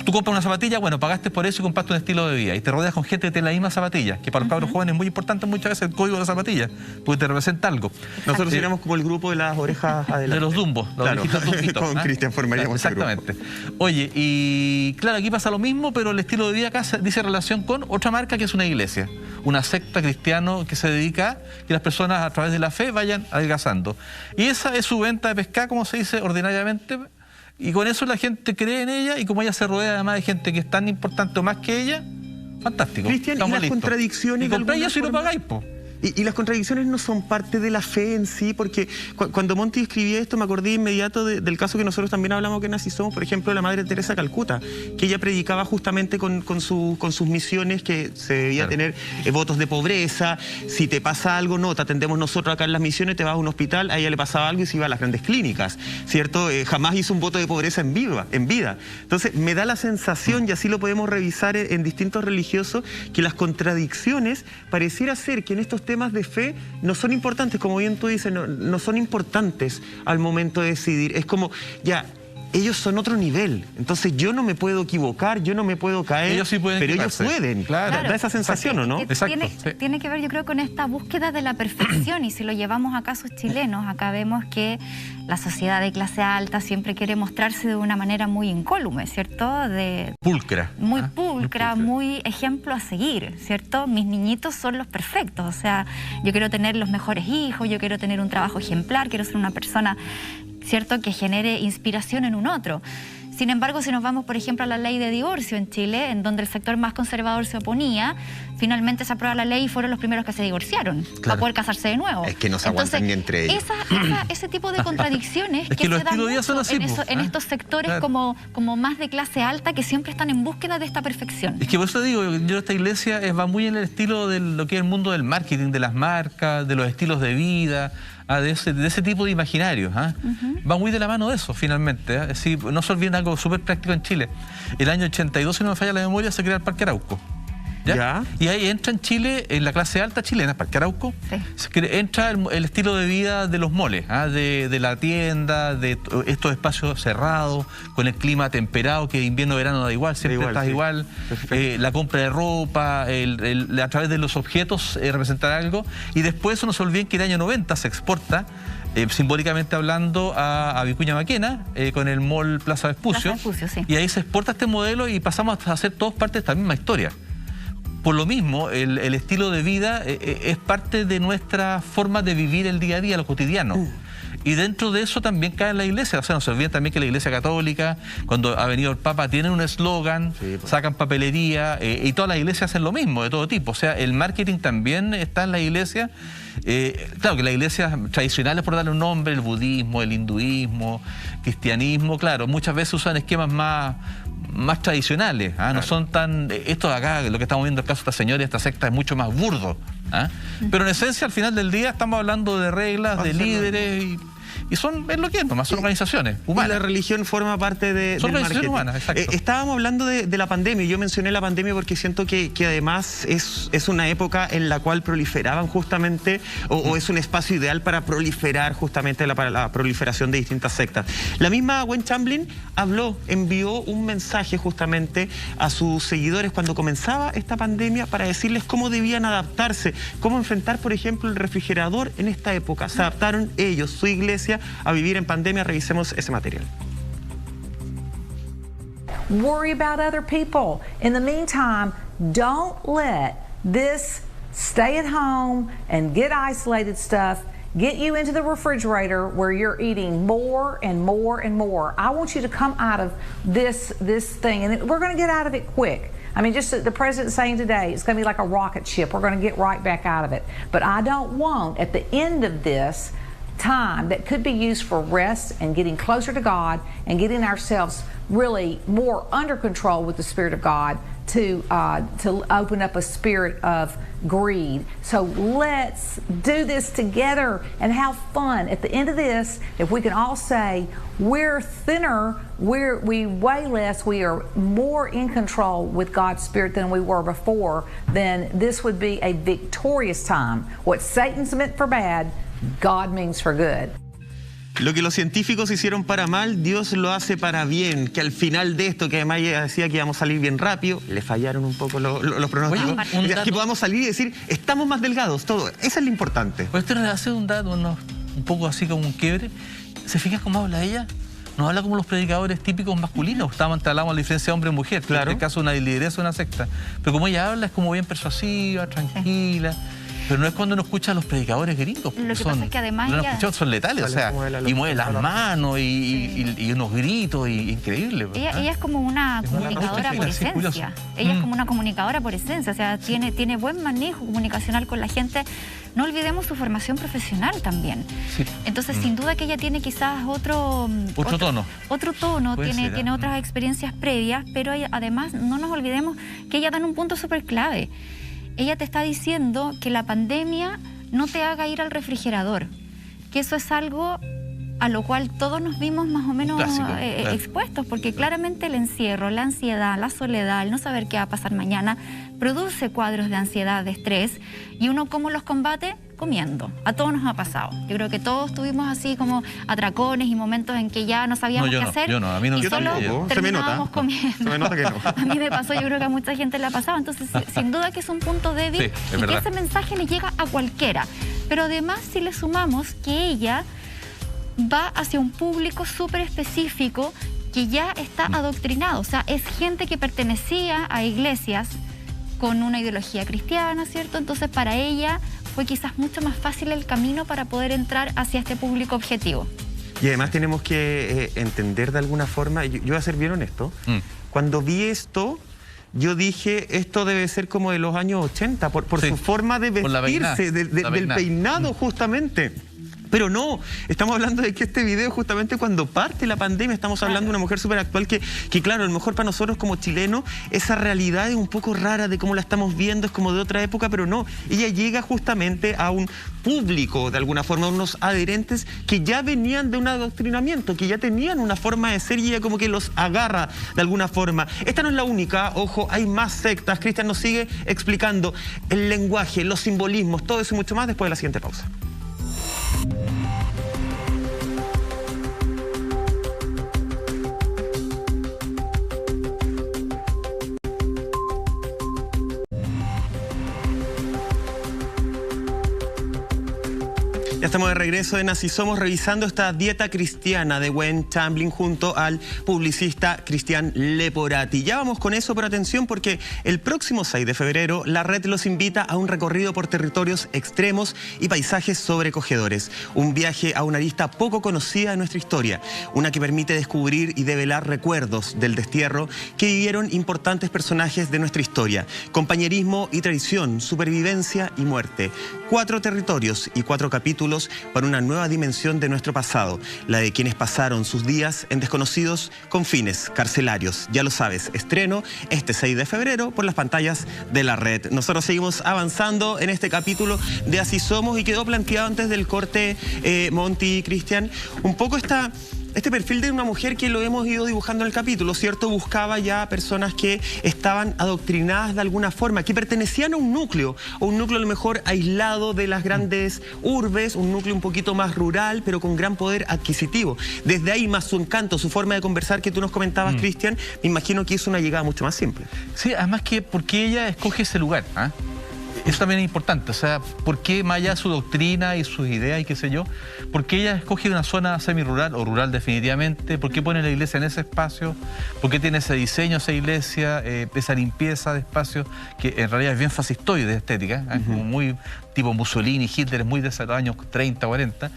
Tú compras una zapatilla, bueno, pagaste por eso y compraste un estilo de vida. Y te rodeas con gente que tiene la misma zapatilla, que para los cabros jóvenes es muy importante muchas veces el código de la zapatilla, porque te representa algo. Nosotros seríamos como el grupo de las orejas adelante. De los Dumbos, claro. Con Cristian formaríamos exactamente. Oye, y claro, aquí pasa lo mismo, pero el estilo de vida acá dice relación con otra marca que es una iglesia, una secta cristiana que se dedica a que las personas a través de la fe vayan adelgazando. Y esa es su venta de pescado, como se dice ordinariamente. Y con eso la gente cree en ella, y como ella se rodea además de gente que es tan importante o más que ella, fantástico. Cristian, y las contradicciones... Y compráis eso y lo pagáis, po. Y las contradicciones no son parte de la fe en sí, porque cuando Monty escribía esto me acordé inmediato del caso que nosotros también hablamos que en Así Somos, por ejemplo, de la Madre Teresa de Calcuta, que ella predicaba justamente con sus misiones que se debía tener votos de pobreza. Si te pasa algo, no, te atendemos nosotros acá en las misiones, te vas a un hospital, a ella le pasaba algo y se iba a las grandes clínicas, ¿cierto? Jamás hizo un voto de pobreza en vida. Entonces me da la sensación, y así lo podemos revisar en distintos religiosos, que las contradicciones pareciera ser que en estos temas de fe no son importantes, como bien tú dices, no son importantes al momento de decidir. Es como, ya, ellos son otro nivel, entonces yo no me puedo equivocar, yo no me puedo caer, ellos sí pueden, pero ellos pueden. Claro. Da esa sensación, ¿o no? Tiene que ver, yo creo, con esta búsqueda de la perfección, y si lo llevamos a casos chilenos, acá vemos que la sociedad de clase alta siempre quiere mostrarse de una manera muy incólume, ¿cierto? Pulcra. Muy pulcra, muy ejemplo a seguir, ¿cierto? Mis niñitos son los perfectos, o sea, yo quiero tener los mejores hijos, yo quiero tener un trabajo ejemplar, quiero ser una persona, ¿cierto?, que genere inspiración en un otro. Sin embargo, si nos vamos, por ejemplo, a la ley de divorcio en Chile, en donde el sector más conservador se oponía, finalmente se aprueba la ley y fueron los primeros que se divorciaron, para poder casarse de nuevo. Es que no se aguantan ni entre ellos. Ese tipo de contradicciones que se dan mucho en estos sectores como más de clase alta, que siempre están en búsqueda de esta perfección. Es que por eso digo, yo esta iglesia va muy en el estilo de lo que es el mundo del marketing, de las marcas, de los estilos de vida, de ese tipo de imaginarios. Va muy de la mano de eso, finalmente. Sí, no se olviden algo súper práctico en Chile. El año 82, si no me falla la memoria, se crea el Parque Arauco. ¿Ya? Y ahí entra en Chile, en la clase alta chilena, Parque Arauco, entra el estilo de vida de los moles, de la tienda, de estos espacios cerrados, con el clima temperado, que invierno-verano da igual, siempre estás igual, la compra de ropa, a través de los objetos representar algo, y después no se olviden que en el año 90 se exporta, simbólicamente hablando, a Vicuña Maquena, con el mall Plaza Vespucio, y ahí se exporta este modelo y pasamos a ser todos parte de esta misma historia. Por lo mismo, el estilo de vida es parte de nuestra forma de vivir el día a día, lo cotidiano. Y dentro de eso también cae la iglesia. O sea, no se olviden también que la iglesia católica, cuando ha venido el Papa, tienen un eslogan, sacan papelería, y todas las iglesias hacen lo mismo, de todo tipo. O sea, el marketing también está en la iglesia. Claro que las iglesias tradicionales, por darle un nombre, el budismo, el hinduismo, cristianismo, claro, muchas veces usan esquemas más tradicionales, no son tan... Esto de acá, lo que estamos viendo, el caso de esta señora y esta secta, es mucho más burdo. Pero en esencia, al final del día, estamos hablando de reglas, de líderes y es lo que es, nomás son organizaciones humanas. Y la religión forma parte del marketing. Humanas, exacto. Estábamos hablando de la pandemia, y yo mencioné la pandemia porque siento que además es una época en la cual proliferaban justamente, o es un espacio ideal para proliferar justamente para la proliferación de distintas sectas. La misma Gwen Shamblin envió un mensaje justamente a sus seguidores cuando comenzaba esta pandemia para decirles cómo debían adaptarse, cómo enfrentar, por ejemplo, el refrigerador en esta época. Se adaptaron ellos, su iglesia, a vivir en pandemia. Revisemos ese material. Worry about other people. In the meantime, don't let this stay at home and get isolated stuff get you into the refrigerator where you're eating more and more and more. I want you to come out of this thing, and we're going to get out of it quick. I mean, just the president saying today, it's going to be like a rocket ship. We're going to get right back out of it. But I don't want, at the end of this, time that could be used for rest and getting closer to God and getting ourselves really more under control with the Spirit of God to open up a spirit of greed. So let's do this together and have fun. At the end of this, if we can all say we're thinner, we weigh less, we are more in control with God's Spirit than we were before, then this would be a victorious time. What Satan's meant for bad, God means for good. Lo que los científicos hicieron para mal, Dios lo hace para bien. Que al final de esto, que además ella decía que íbamos a salir bien rápido, le fallaron un poco los pronósticos. Que podamos salir y decir, estamos más delgados, todo. Eso es lo importante. Pues esto nos hace un dato, un poco así como un quiebre. ¿Se fijan cómo habla ella? Nos habla como los predicadores típicos masculinos. Hablamos de la diferencia hombre-mujer. Claro. En este caso, una lideresa de una secta. Pero como ella habla, es como bien persuasiva, tranquila. Pero no es cuando uno escucha a los predicadores gringos. Lo que pasa es que además son letales, o sea, y mueve las manos y unos gritos increíbles. Ella es como una comunicadora por esencia. Ella es como una comunicadora por esencia, o sea, tiene buen manejo comunicacional con la gente. No olvidemos su formación profesional también. Sí. Entonces, sin duda que ella tiene quizás otro tono. Otro tono, tiene otras experiencias previas, pero además no nos olvidemos que ella da un punto súper clave. Ella te está diciendo que la pandemia no te haga ir al refrigerador, que eso es algo a lo cual todos nos vimos más o menos expuestos, porque claramente el encierro, la ansiedad, la soledad, el no saber qué va a pasar mañana, produce cuadros de ansiedad, de estrés, y uno ¿cómo los combate? Comiendo. A todos nos ha pasado. Yo creo que todos tuvimos así como atracones y momentos en que ya no sabíamos qué hacer. A mí no. Y solo terminábamos comiendo. Se me nota que no. A mí me pasó, yo creo que a mucha gente le ha pasado. Entonces, sin duda que es un punto débil y que ese mensaje le llega a cualquiera. Pero además, si le sumamos que ella va hacia un público súper específico que ya está adoctrinado. O sea, es gente que pertenecía a iglesias con una ideología cristiana, ¿cierto? Entonces, para ella fue quizás mucho más fácil el camino para poder entrar hacia este público objetivo. Y además tenemos que entender de alguna forma, yo voy a ser bien honesto, cuando vi esto, yo dije, esto debe ser como de los años 80, por su forma de vestirse, del peinado justamente. Pero no, estamos hablando de que este video justamente cuando parte la pandemia, estamos hablando de una mujer súper actual que claro, a lo mejor para nosotros como chilenos, esa realidad es un poco rara de cómo la estamos viendo, es como de otra época, pero no. Ella llega justamente a un público, de alguna forma, unos adherentes que ya venían de un adoctrinamiento, que ya tenían una forma de ser y ella como que los agarra de alguna forma. Esta no es la única, ojo, hay más sectas. Cristian nos sigue explicando el lenguaje, los simbolismos, todo eso y mucho más después de la siguiente pausa. Ya estamos de regreso en Así Somos, revisando esta dieta cristiana de Gwen Shamblin junto al publicista Cristian Leporati. Ya vamos con eso, pero atención porque el próximo 6 de febrero la red los invita a un recorrido por territorios extremos y paisajes sobrecogedores. Un viaje a una arista poco conocida de nuestra historia, una que permite descubrir y develar recuerdos del destierro que vivieron importantes personajes de nuestra historia. Compañerismo y traición, supervivencia y muerte. 4 territorios y 4 capítulos para una nueva dimensión de nuestro pasado, la de quienes pasaron sus días en desconocidos confines carcelarios. Ya lo sabes, estreno este 6 de febrero por las pantallas de la red. Nosotros seguimos avanzando en este capítulo de Así Somos y quedó planteado antes del corte, Monty y Cristian, un poco este perfil de una mujer que lo hemos ido dibujando en el capítulo, ¿cierto? Buscaba ya personas que estaban adoctrinadas de alguna forma, que pertenecían a un núcleo a lo mejor aislado de las grandes urbes, un núcleo un poquito más rural, pero con gran poder adquisitivo. Desde ahí, más su encanto, su forma de conversar que tú nos comentabas, Cristian, me imagino que hizo una llegada mucho más simple. Sí, además que porque ella escoge ese lugar, ¿ah? Eso también es importante, o sea, ¿por qué más allá de su doctrina y sus ideas y qué sé yo? ¿Por qué ella escoge una zona semi-rural o rural definitivamente? ¿Por qué pone la iglesia en ese espacio? ¿Por qué tiene ese diseño, esa iglesia, esa limpieza de espacio que en realidad es bien fascistoide de estética, como muy tipo Mussolini, Hitler, es muy de esos años 30, 40.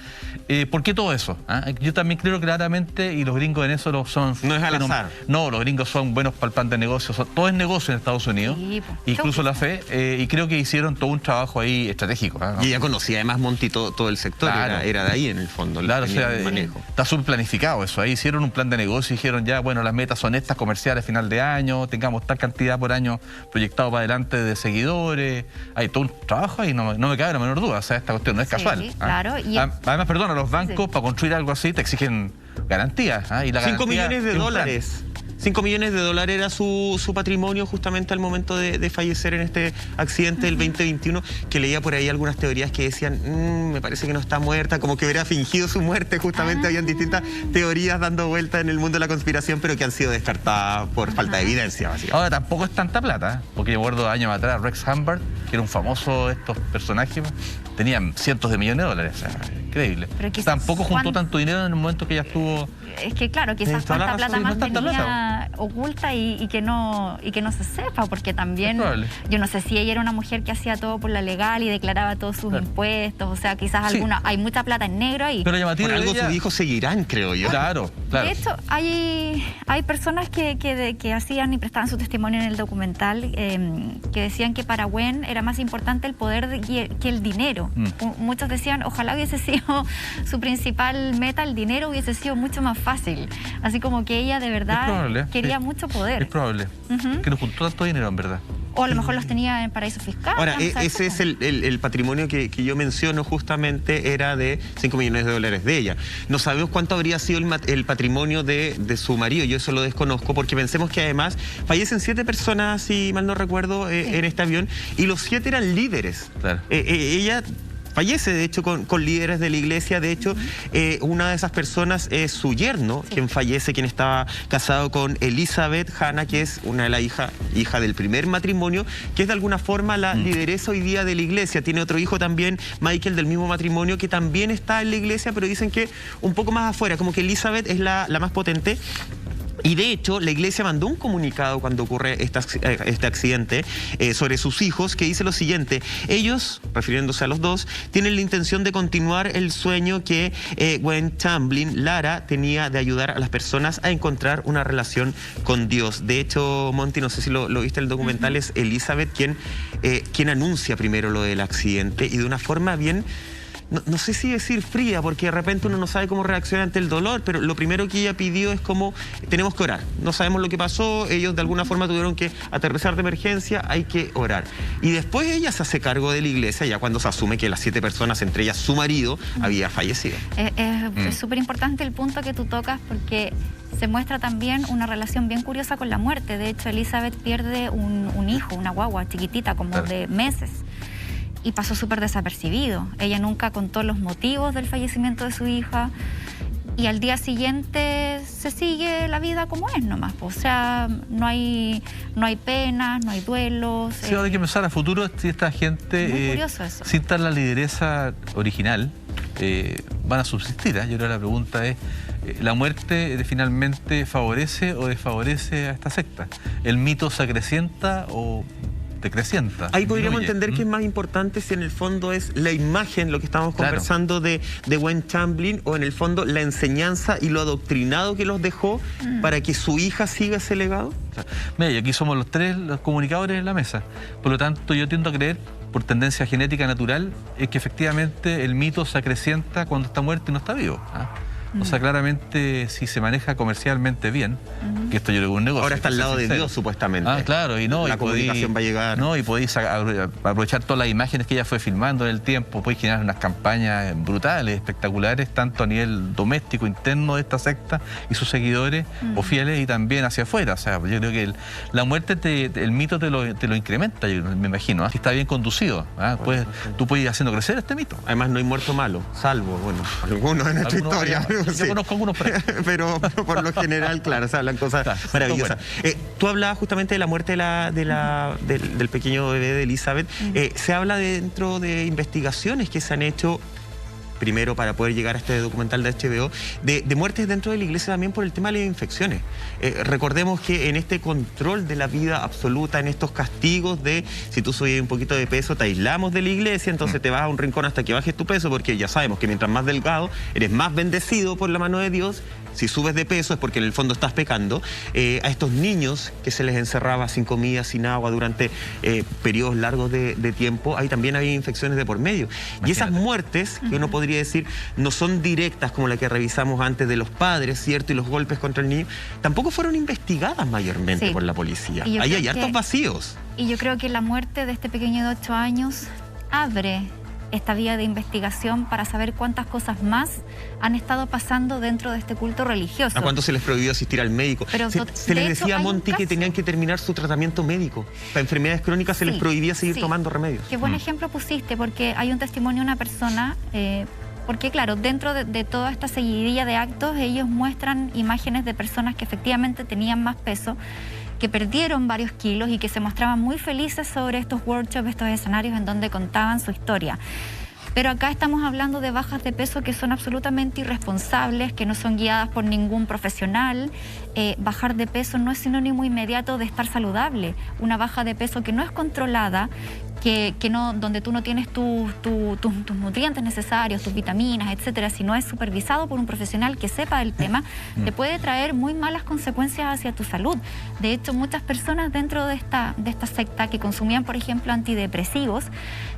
¿Por qué todo eso? Yo también creo claramente, y los gringos en eso son... No es al azar. No, los gringos son buenos para el plan de negocios, todo es negocio en Estados Unidos, sí, incluso la fe, y creo que hicieron todo un trabajo ahí estratégico. Y ella conocía además Monty todo el sector, claro. era de ahí en el fondo. Claro, o sea, el manejo. Está súper planificado eso, ahí hicieron un plan de negocio y dijeron ya, bueno, las metas son estas comerciales a final de año, tengamos tal cantidad por año proyectado para adelante de seguidores, hay todo un trabajo ahí, no me cabe la menor duda, o sea, esta cuestión no es casual. Claro. Además, perdón, a los bancos para construir algo así te exigen garantías. Y la 5 millones de dólares. 5 millones de dólares era su patrimonio justamente al momento de fallecer en este accidente del 2021, que leía por ahí algunas teorías que decían, me parece que no está muerta, como que hubiera fingido su muerte, justamente habían distintas teorías dando vuelta en el mundo de la conspiración, pero que han sido descartadas por falta de evidencia, básicamente. Ahora, tampoco es tanta plata, porque yo recuerdo años atrás, Rex Humbard, que era un famoso de estos personajes, tenían cientos de millones de dólares, o sea, increíble. Tampoco juntó tanto dinero en el momento que ella estuvo... Es que claro, quizás cuánta plata más tenía oculta y que no se sepa, porque también yo no sé si ella era una mujer que hacía todo por la legal y declaraba todos sus impuestos, o sea, quizás hay mucha plata en negro ahí. Pero llamativo por algo sus hijos seguirán, creo yo. Claro. De hecho, hay personas que hacían y prestaban su testimonio en el documental que decían que para Gwen era más importante el poder que el dinero. Muchos decían, ojalá hubiese sido su principal meta, el dinero hubiese sido mucho más fácil. Así como que ella de verdad quería mucho poder. Es probable. Que no juntó tanto dinero, en verdad. O a lo mejor los tenía en paraísos fiscales. Ahora, ese es el patrimonio que yo menciono justamente, era de 5 millones de dólares de ella. No sabemos cuánto habría sido el patrimonio de su marido, yo eso lo desconozco, porque pensemos que además fallecen 7 personas, si mal no recuerdo, en este avión, y los 7 eran líderes. Claro. Ella fallece, de hecho, con líderes de la iglesia. De hecho, una de esas personas es su yerno, quien fallece, quien estaba casado con Elizabeth Hannah, que es una de las hija del primer matrimonio, que es de alguna forma la lideresa hoy día de la iglesia. Tiene otro hijo también, Michael, del mismo matrimonio, que también está en la iglesia, pero dicen que un poco más afuera, como que Elizabeth es la más potente. Y de hecho, la iglesia mandó un comunicado cuando ocurre este accidente sobre sus hijos, que dice lo siguiente: ellos, refiriéndose a los dos, tienen la intención de continuar el sueño que Gwen Shamblin, Lara, tenía de ayudar a las personas a encontrar una relación con Dios. De hecho, Monty, no sé si lo viste en el documental, es Elizabeth quien anuncia primero lo del accidente, y de una forma bien no sé si decir fría, porque de repente uno no sabe cómo reaccionar ante el dolor, pero lo primero que ella pidió es como, tenemos que orar. No sabemos lo que pasó, ellos de alguna forma tuvieron que aterrizar de emergencia, hay que orar. Y después ella se hace cargo de la iglesia, ya cuando se asume que las 7 personas, entre ellas su marido, había fallecido. Es súper importante el punto que tú tocas, porque se muestra también una relación bien curiosa con la muerte. De hecho, Elizabeth pierde un hijo, una guagua chiquitita, como de meses. Y pasó súper desapercibido. Ella nunca contó los motivos del fallecimiento de su hija. Y al día siguiente se sigue la vida como es nomás. O sea, no hay penas, no hay duelos. Sí, hay que pensar a futuro si esta gente, sin estar la lideresa original, van a subsistir. Yo creo que la pregunta es, ¿la muerte finalmente favorece o desfavorece a esta secta? ¿El mito se acrecienta o decrecienta? Ahí podríamos entender que es más importante si en el fondo es la imagen, lo que estamos conversando de Gwen Shamblin, o en el fondo la enseñanza y lo adoctrinado que los dejó para que su hija siga ese legado. Mira, y aquí somos los 3 los comunicadores en la mesa. Por lo tanto, yo tiendo a creer, por tendencia genética natural, es que efectivamente el mito se acrecienta cuando está muerto y no está vivo. O sea, claramente, si se maneja comercialmente bien, que esto yo creo que es un negocio. Ahora está al lado de Dios, supuestamente. Claro, y no. La comunicación va a llegar. No, y podéis aprovechar todas las imágenes que ella fue filmando en el tiempo, podéis generar unas campañas brutales, espectaculares, tanto a nivel doméstico, interno de esta secta y sus seguidores o fieles, y también hacia afuera. O sea, yo creo que la muerte, el mito te lo incrementa, yo me imagino, si está bien conducido. Pues, tú puedes ir haciendo crecer este mito. Además, no hay muerto malo, salvo, bueno, algunos en nuestra historia. Yo conozco algunos pero por lo general, claro, se hablan cosas maravillosas. Tú hablabas justamente de la muerte del pequeño bebé de Elizabeth. Se habla dentro de investigaciones que se han hecho, primero para poder llegar a este documental de HBO, de muertes dentro de la iglesia también por el tema de las infecciones. Recordemos que en este control de la vida absoluta, en estos castigos de si tú subes un poquito de peso, te aislamos de la iglesia, entonces te vas a un rincón hasta que bajes tu peso, porque ya sabemos que mientras más delgado, eres más bendecido por la mano de Dios. Si subes de peso es porque en el fondo estás pecando. A estos niños que se les encerraba sin comida, sin agua durante periodos largos de tiempo, ahí también había infecciones de por medio. Imagínate. Y esas muertes, que uno podría decir, no son directas como la que revisamos antes de los padres, ¿cierto? Y los golpes contra el niño, tampoco fueron investigadas mayormente por la policía. Ahí hay hartos vacíos. Y yo creo que la muerte de este pequeño de 8 años abre esta vía de investigación para saber cuántas cosas más han estado pasando dentro de este culto religioso. ¿A cuánto se les prohibió asistir al médico? Pero se les decía a Monty que tenían que terminar su tratamiento médico. Para enfermedades crónicas se les prohibía seguir tomando remedios. Qué buen ejemplo pusiste, porque hay un testimonio de una persona, porque claro, dentro de toda esta seguidilla de actos, ellos muestran imágenes de personas que efectivamente tenían más peso, que perdieron varios kilos y que se mostraban muy felices sobre estos workshops, estos escenarios en donde contaban su historia. Pero acá estamos hablando de bajas de peso que son absolutamente irresponsables, que no son guiadas por ningún profesional. Bajar de peso no es sinónimo inmediato de estar saludable. Una baja de peso que no es controlada, donde tú no tienes tus nutrientes necesarios, tus vitaminas, etcétera, si no es supervisado por un profesional que sepa del tema, te puede traer muy malas consecuencias hacia tu salud. De hecho, muchas personas dentro de esta secta que consumían, por ejemplo, antidepresivos,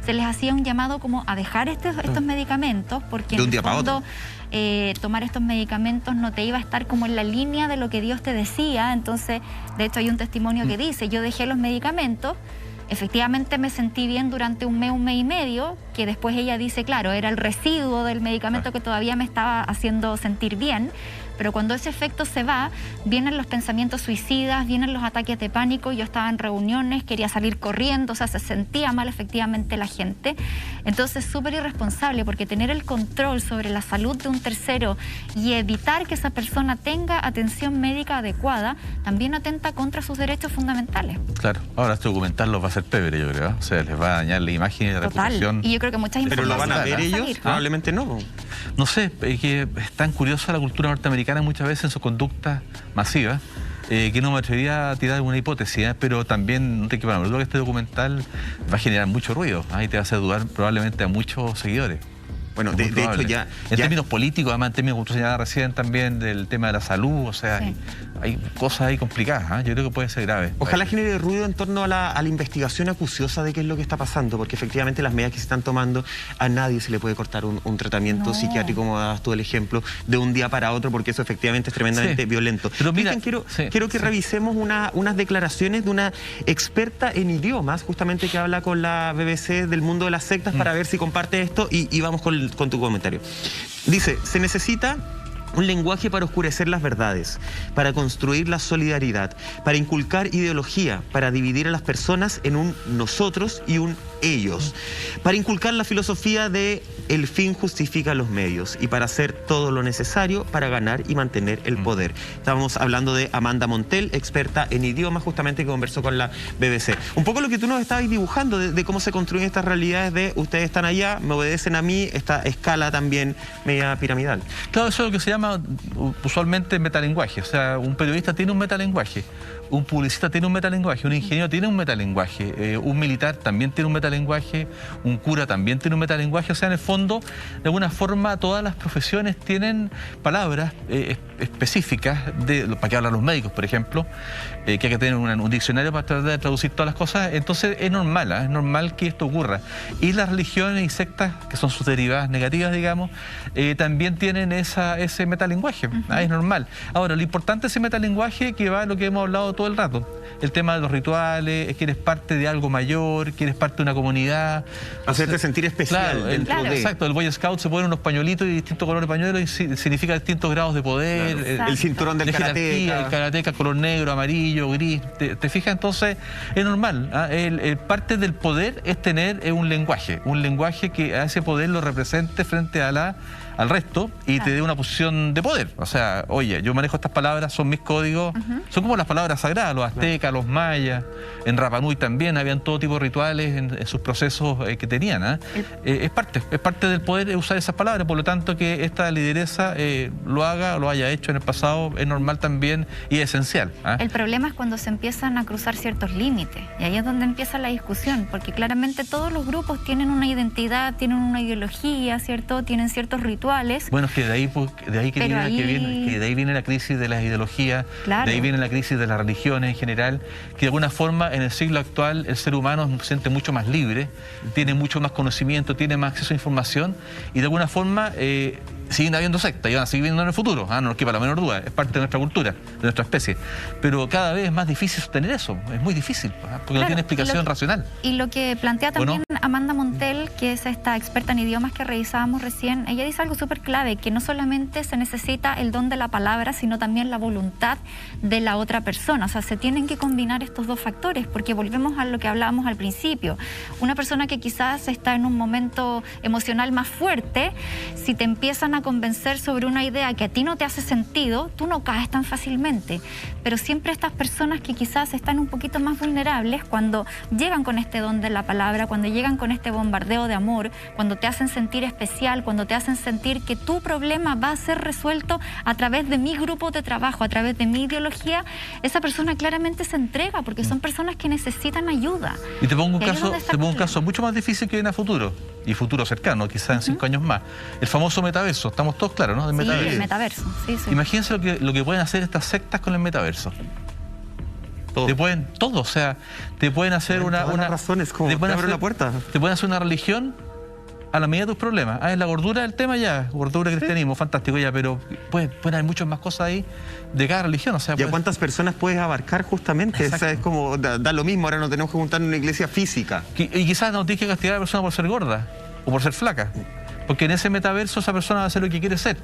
se les hacía un llamado como a dejar estos medicamentos, porque en el fondo tomar estos medicamentos no te iba a estar como en la línea de lo que Dios te decía. Entonces, de hecho, hay un testimonio que dice, yo dejé los medicamentos, efectivamente me sentí bien durante un mes y medio, que después ella dice, claro, era el residuo del medicamento que todavía me estaba haciendo sentir bien, pero cuando ese efecto se va, vienen los pensamientos suicidas, vienen los ataques de pánico. Yo estaba en reuniones, quería salir corriendo, o sea, se sentía mal efectivamente la gente. Entonces, súper irresponsable, porque tener el control sobre la salud de un tercero y evitar que esa persona tenga atención médica adecuada, también atenta contra sus derechos fundamentales. Claro, ahora este documental los va a hacer pebre, yo creo. O sea, les va a dañar la imagen y la reputación. Y yo creo que muchas ¿Pero lo van a ver ellos? Probablemente no. No sé, es que es tan curiosa la cultura norteamericana muchas veces en su conducta masiva, que no me atrevería a tirar alguna hipótesis, pero también creo que este documental va a generar mucho ruido, y te va a hacer dudar probablemente a muchos seguidores. Bueno, de hecho ya... En términos políticos, además en términos, como tú señalabas recién, también del tema de la salud, o sea, hay cosas ahí complicadas, yo creo que puede ser grave. Ojalá genere ruido en torno a la investigación acuciosa de qué es lo que está pasando, porque efectivamente las medidas que se están tomando, a nadie se le puede cortar un tratamiento psiquiátrico, como das tú el ejemplo, de un día para otro, porque eso efectivamente es tremendamente violento. Pero mira, quiero que revisemos unas declaraciones de una experta en idiomas, justamente que habla con la BBC del mundo de las sectas, para ver si comparte esto y vamos con tu comentario. Dice, se necesita un lenguaje para oscurecer las verdades, para construir la solidaridad, para inculcar ideología, para dividir a las personas en un nosotros y un ellos, para inculcar la filosofía de el fin justifica los medios y para hacer todo lo necesario para ganar y mantener el poder. Estábamos hablando de Amanda Montell, experta en idiomas, justamente que conversó con la BBC. Un poco lo que tú nos estabas dibujando de cómo se construyen estas realidades de ustedes están allá, me obedecen a mí, esta escala también media piramidal. Claro, eso es lo que se llama usualmente metalenguaje. O sea, un periodista tiene un metalenguaje, un publicista tiene un metalenguaje, un ingeniero tiene un metalenguaje, un militar también tiene un metalenguaje, un cura también tiene un metalenguaje. O sea, en el fondo, de alguna forma, todas las profesiones tienen palabras específicas para que hablan los médicos, por ejemplo, que hay que tener un diccionario para tratar de traducir todas las cosas. Entonces es normal que esto ocurra. Y las religiones y sectas, que son sus derivadas negativas, digamos, también tienen ese metalenguaje. Es normal. Ahora, lo importante es ese metalenguaje que va a lo que hemos hablado todo el rato. El tema de los rituales, es que eres parte de algo mayor, que eres parte de una comunidad. Hacerte sentir especial. Claro, exacto. El Boy Scout se pone unos pañuelitos de distintos colores de pañuelos y significa distintos grados de poder. El cinturón del karateca. El karateca, color negro, amarillo, gris. ¿Te fijas? Entonces, es normal. Parte del poder es tener un lenguaje que a ese poder lo represente frente al resto y te dé una posición de poder. O sea, oye, yo manejo estas palabras, son mis códigos, son como las palabras sagradas, los aztecas, los mayas, en Rapa Nui también habían todo tipo de rituales en sus procesos que tenían. Es parte del poder usar esas palabras, por lo tanto que esta lideresa lo haga o lo haya hecho en el pasado es normal también y es esencial. El problema es cuando se empiezan a cruzar ciertos límites y ahí es donde empieza la discusión, porque claramente todos los grupos tienen una identidad, tienen una ideología, ¿cierto? Tienen ciertos rituales. Bueno, es que de ahí viene la crisis de las ideologías, de ahí viene la crisis de las religiones en general, que de alguna forma en el siglo actual el ser humano se siente mucho más libre, tiene mucho más conocimiento, tiene más acceso a información y de alguna forma siguen habiendo sectas y van a seguir viendo en el futuro, no nos quepa la menor duda, es parte de nuestra cultura, de nuestra especie. Pero cada vez es más difícil sostener eso, es muy difícil, porque no tiene explicación racional. Y lo que plantea también Amanda Montell, que es esta experta en idiomas que revisábamos recién, ella dice algo súper clave, que no solamente se necesita el don de la palabra, sino también la voluntad de la otra persona. O sea, se tienen que combinar estos dos factores, porque volvemos a lo que hablábamos al principio. Una persona que quizás está en un momento emocional más fuerte, si te empiezan a convencer sobre una idea que a ti no te hace sentido, tú no caes tan fácilmente. Pero siempre estas personas que quizás están un poquito más vulnerables, cuando llegan con este don de la palabra, cuando llegan con este bombardeo de amor, cuando te hacen sentir especial, cuando te hacen sentir que tu problema va a ser resuelto a través de mi grupo de trabajo, a través de mi ideología, esa persona claramente se entrega, porque son personas que necesitan ayuda. Y te pongo un caso mucho más difícil que viene a futuro, y futuro cercano, quizás en 5 años más. El famoso metaverso, estamos todos claros, ¿no? El metaverso. Sí. Imagínense lo que pueden hacer estas sectas con el metaverso. Te pueden, todo, o sea, te pueden hacer una razones, como te abren la puerta. Te pueden hacer una religión a la medida de tus problemas. Es la gordura del tema ya, gordura del cristianismo, fantástico ya, pero pueden haber muchas más cosas ahí de cada religión. O sea, ¿y a cuántas personas puedes abarcar justamente? Esa es como, da lo mismo, ahora no tenemos que juntar en una iglesia física. Y quizás no tienes que castigar a la persona por ser gorda o por ser flaca, porque en ese metaverso esa persona va a hacer lo que quiere ser.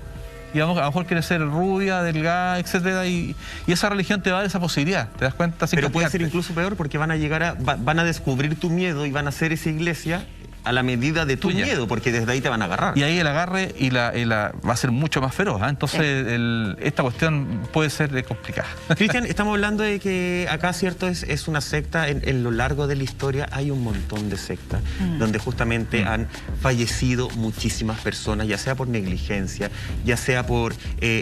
Y a lo mejor quiere ser rubia, delgada, etcétera, y esa religión te va a dar esa posibilidad, ¿te das cuenta? Pero puede ser incluso peor, porque van a descubrir tu miedo y van a hacer esa iglesia a la medida de tu miedo, porque desde ahí te van a agarrar. Y ahí el agarre va a ser mucho más feroz, entonces esta cuestión puede ser complicada. Cristian, estamos hablando de que acá, cierto, es una secta, en lo largo de la historia hay un montón de sectas, donde justamente han fallecido muchísimas personas, ya sea por negligencia, ya sea por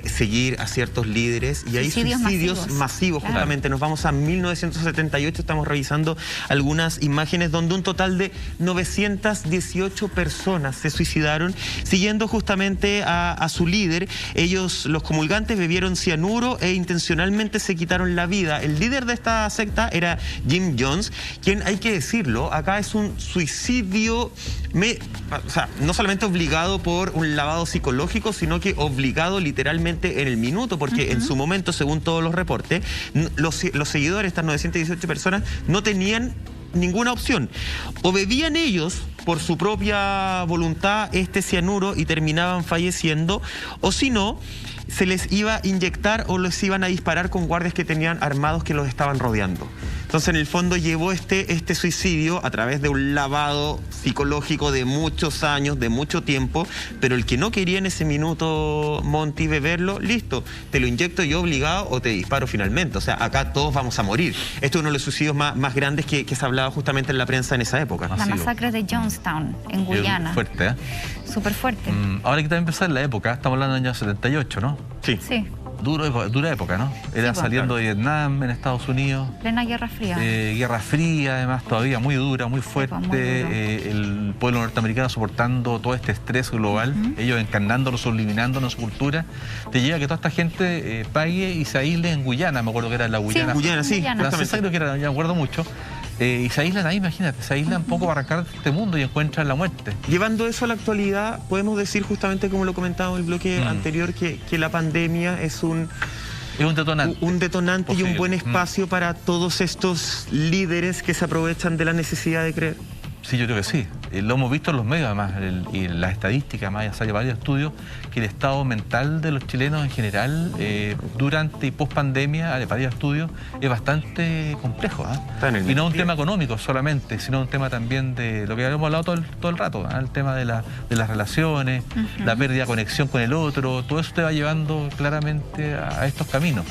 seguir a ciertos líderes, y hay suicidios masivos justamente. Nos vamos a 1978, estamos revisando algunas imágenes donde un total de 900 estas 18 personas se suicidaron siguiendo justamente a su líder. Ellos, los comulgantes, bebieron cianuro e intencionalmente se quitaron la vida. El líder de esta secta era Jim Jones, quien, hay que decirlo, acá es un suicidio, o sea, no solamente obligado por un lavado psicológico, sino que obligado literalmente en el minuto, porque en su momento, según todos los reportes, los seguidores, estas 918 personas, no tenían ninguna opción. O bebían ellos por su propia voluntad este cianuro y terminaban falleciendo, o si no, se les iba a inyectar o les iban a disparar con guardias que tenían armados que los estaban rodeando. Entonces, en el fondo, llevó este suicidio a través de un lavado psicológico de muchos años, de mucho tiempo, pero el que no quería en ese minuto, Monty, beberlo, listo, te lo inyecto yo obligado o te disparo finalmente. O sea, acá todos vamos a morir. Esto es uno de los suicidios más grandes que se hablaba justamente en la prensa en esa época. La masacre de Jonestown, en Guyana. Fuerte, ¿eh? Súper fuerte. Ahora que también empezar en la época, estamos hablando del año 78, ¿no? Sí. Dura época, ¿no? Era saliendo de Vietnam, en Estados Unidos. Plena Guerra Fría. Guerra Fría, además, todavía muy dura, muy fuerte. El pueblo norteamericano soportando todo este estrés global, ellos encarnándolo, subliminando su cultura. Te lleva a que toda esta gente pague y se aísle en Guyana, me acuerdo que era la Guyana. Guyana, sí. Francesa, creo que era, ya me acuerdo mucho. Y se aíslan ahí, imagínate, se aíslan un poco para arrancar de este mundo y encuentran la muerte. Llevando eso a la actualidad, podemos decir justamente, como lo comentábamos en el bloque anterior, que la pandemia es un detonante. Un detonante y un buen espacio para todos estos líderes que se aprovechan de la necesidad de creer. Sí, yo creo que sí. Lo hemos visto en los medios, además, y en las estadísticas, además, hay varios estudios, que el estado mental de los chilenos en general, durante y post pandemia, hay varios estudios, es bastante complejo. Y no un tema económico solamente, sino un tema también de lo que hemos hablado todo el rato, el tema de las relaciones, la pérdida de conexión con el otro, todo eso te va llevando claramente a estos caminos.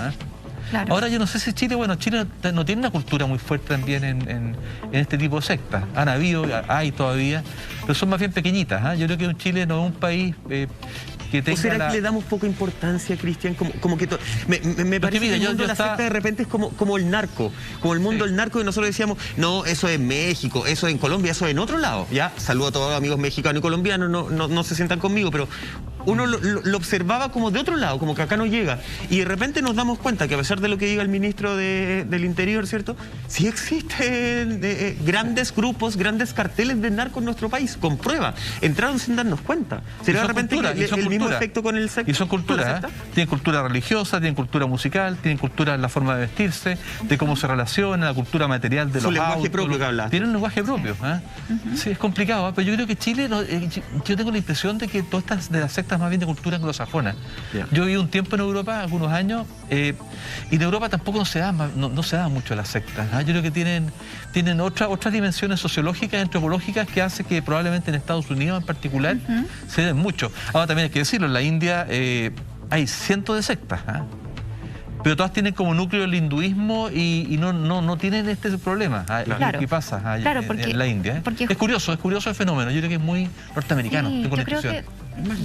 Claro. Ahora yo no sé si Chile no tiene una cultura muy fuerte también en este tipo de sectas. Han habido, hay todavía, pero son más bien pequeñitas. Yo creo que Chile no es un país que tenga... ¿O será que le damos poca importancia, Cristian? Como que me parece que el mundo de la secta de repente es como el narco, como el mundo del narco, y nosotros decíamos, no, eso es México, eso es en Colombia, eso es en otro lado. Ya, saludo a todos los amigos mexicanos y colombianos, no se sientan conmigo, pero uno lo observaba como de otro lado, como que acá no llega. Y de repente nos damos cuenta que, a pesar de lo que diga el ministro del Interior, ¿cierto? Sí existen grandes grupos, grandes carteles de narco en nuestro país, con prueba. Entraron sin darnos cuenta. ¿Será de repente el mismo efecto con el sector? Y son culturas, tienen cultura religiosa, tienen cultura musical, tienen cultura en la forma de vestirse, de cómo se relaciona, la cultura material de los autos. Su lenguaje propio que hablaste. Tienen un lenguaje propio. Sí, es complicado, pero yo creo que Chile, yo tengo la impresión de que todas estas de las sectas más bien de cultura anglosajona. Yo viví un tiempo en Europa, algunos años, y en Europa tampoco no se da mucho las sectas. Yo creo que tienen otras dimensiones sociológicas, antropológicas, que hace que probablemente en Estados Unidos en particular se den mucho. Ahora también hay que decirlo, en la India hay cientos de sectas, pero todas tienen como núcleo el hinduismo y no tienen este problema. Claro. ¿Qué pasa en la India? Es curioso el fenómeno. Yo creo que es muy norteamericano. Sí, yo creo que,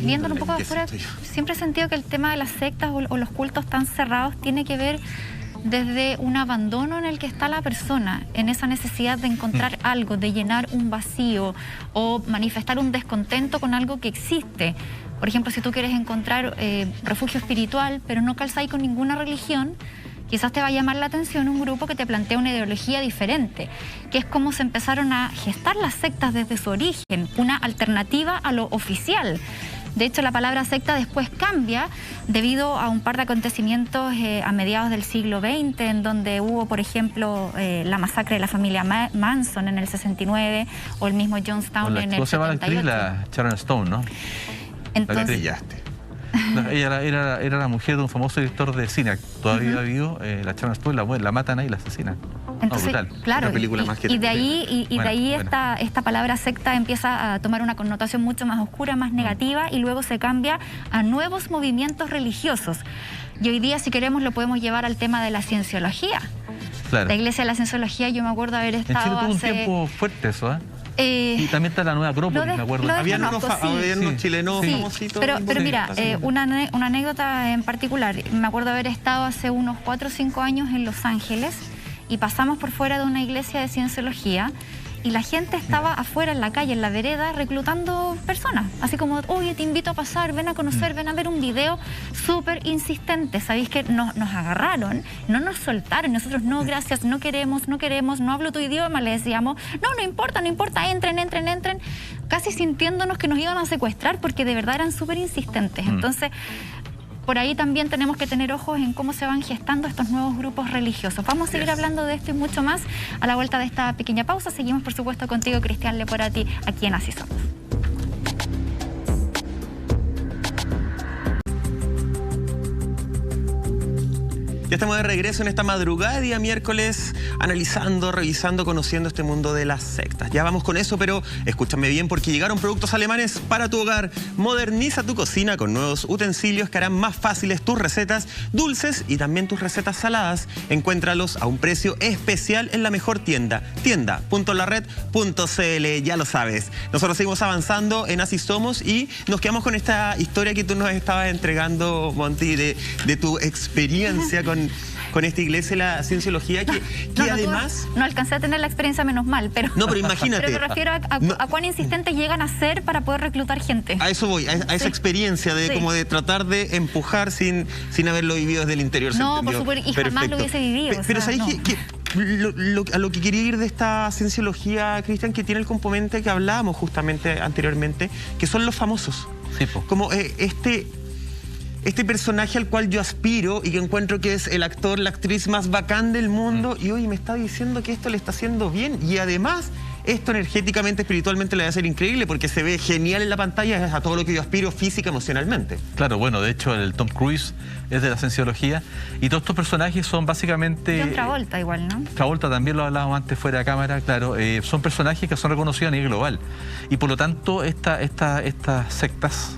viéndolo un poco de afuera, siempre he sentido que el tema de las sectas o los cultos tan cerrados tiene que ver desde un abandono en el que está la persona, en esa necesidad de encontrar algo, de llenar un vacío o manifestar un descontento con algo que existe. Por ejemplo, si tú quieres encontrar refugio espiritual, pero no calzáis con ninguna religión, quizás te va a llamar la atención un grupo que te plantea una ideología diferente, que es como se empezaron a gestar las sectas desde su origen, una alternativa a lo oficial. De hecho, la palabra secta después cambia debido a un par de acontecimientos a mediados del siglo XX, en donde hubo, por ejemplo, la masacre de la familia Manson en el 69, o el mismo Jonestown en el 78. ¿Cómo se llama la actriz? La Sharon Stone, ¿no? Entonces, no, ella era la mujer de un famoso director de cine, todavía vivo, la Sharon Stone, la matan ahí y la asesinan. Entonces, claro, y de ahí esta palabra secta empieza a tomar una connotación mucho más oscura, más negativa, y luego se cambia a nuevos movimientos religiosos. Y hoy día, si queremos, lo podemos llevar al tema de la cienciología. Claro. La Iglesia de la Cienciología, yo me acuerdo haber estado en Chile tuvo un tiempo fuerte eso, y también está la nueva Acrópolis, me acuerdo. Habían unos chilenos famositos. Pero mira, una anécdota en particular. Me acuerdo haber estado hace unos 4 o 5 años en Los Ángeles y pasamos por fuera de una iglesia de cienciología y la gente estaba afuera en la calle, en la vereda, reclutando personas. Así como, oye, te invito a pasar, ven a conocer, ven a ver un video, súper insistente. Sabéis que nos agarraron, no nos soltaron. Nosotros, no, gracias, no queremos, no hablo tu idioma. Le decíamos, no importa, entren. Casi sintiéndonos que nos iban a secuestrar porque de verdad eran súper insistentes. Entonces, por ahí también tenemos que tener ojos en cómo se van gestando estos nuevos grupos religiosos. Vamos a seguir hablando de esto y mucho más a la vuelta de esta pequeña pausa. Seguimos, por supuesto, contigo, Cristian Leporati, aquí en Así Somos. Ya estamos de regreso en esta madrugada de día miércoles, analizando, revisando, conociendo este mundo de las sectas. Ya vamos con eso, pero escúchame bien porque llegaron productos alemanes para tu hogar. Moderniza tu cocina con nuevos utensilios que harán más fáciles tus recetas dulces y también tus recetas saladas. Encuéntralos a un precio especial en la mejor tienda, tienda.lared.cl. Ya lo sabes. Nosotros seguimos avanzando en Así Somos y nos quedamos con esta historia que tú nos estabas entregando, Monty, de tu experiencia con esta iglesia, la cienciología, que además... No alcancé a tener la experiencia, menos mal, pero... No, pero imagínate... Pero me refiero a cuán insistentes llegan a ser para poder reclutar gente. A eso voy, a esa experiencia de como de tratar de empujar sin haberlo vivido desde el interior. No, por supuesto, y jamás lo hubiese vivido. Pero ¿sabéis que a lo que quería ir de esta cienciología, Cristian, que tiene el componente que hablábamos justamente anteriormente, que son los famosos? Sí, po. Como este personaje al cual yo aspiro y que encuentro que es el actor, la actriz más bacán del mundo, y hoy me está diciendo que esto le está haciendo bien, y además esto energéticamente, espiritualmente le va a ser increíble porque se ve genial en la pantalla, es a todo lo que yo aspiro física, emocionalmente. Claro, bueno, de hecho el Tom Cruise es de la cienciología y todos estos personajes son básicamente... John Travolta igual, ¿no? Travolta también lo hablábamos antes fuera de cámara, claro, son personajes que son reconocidos a nivel global y por lo tanto estas sectas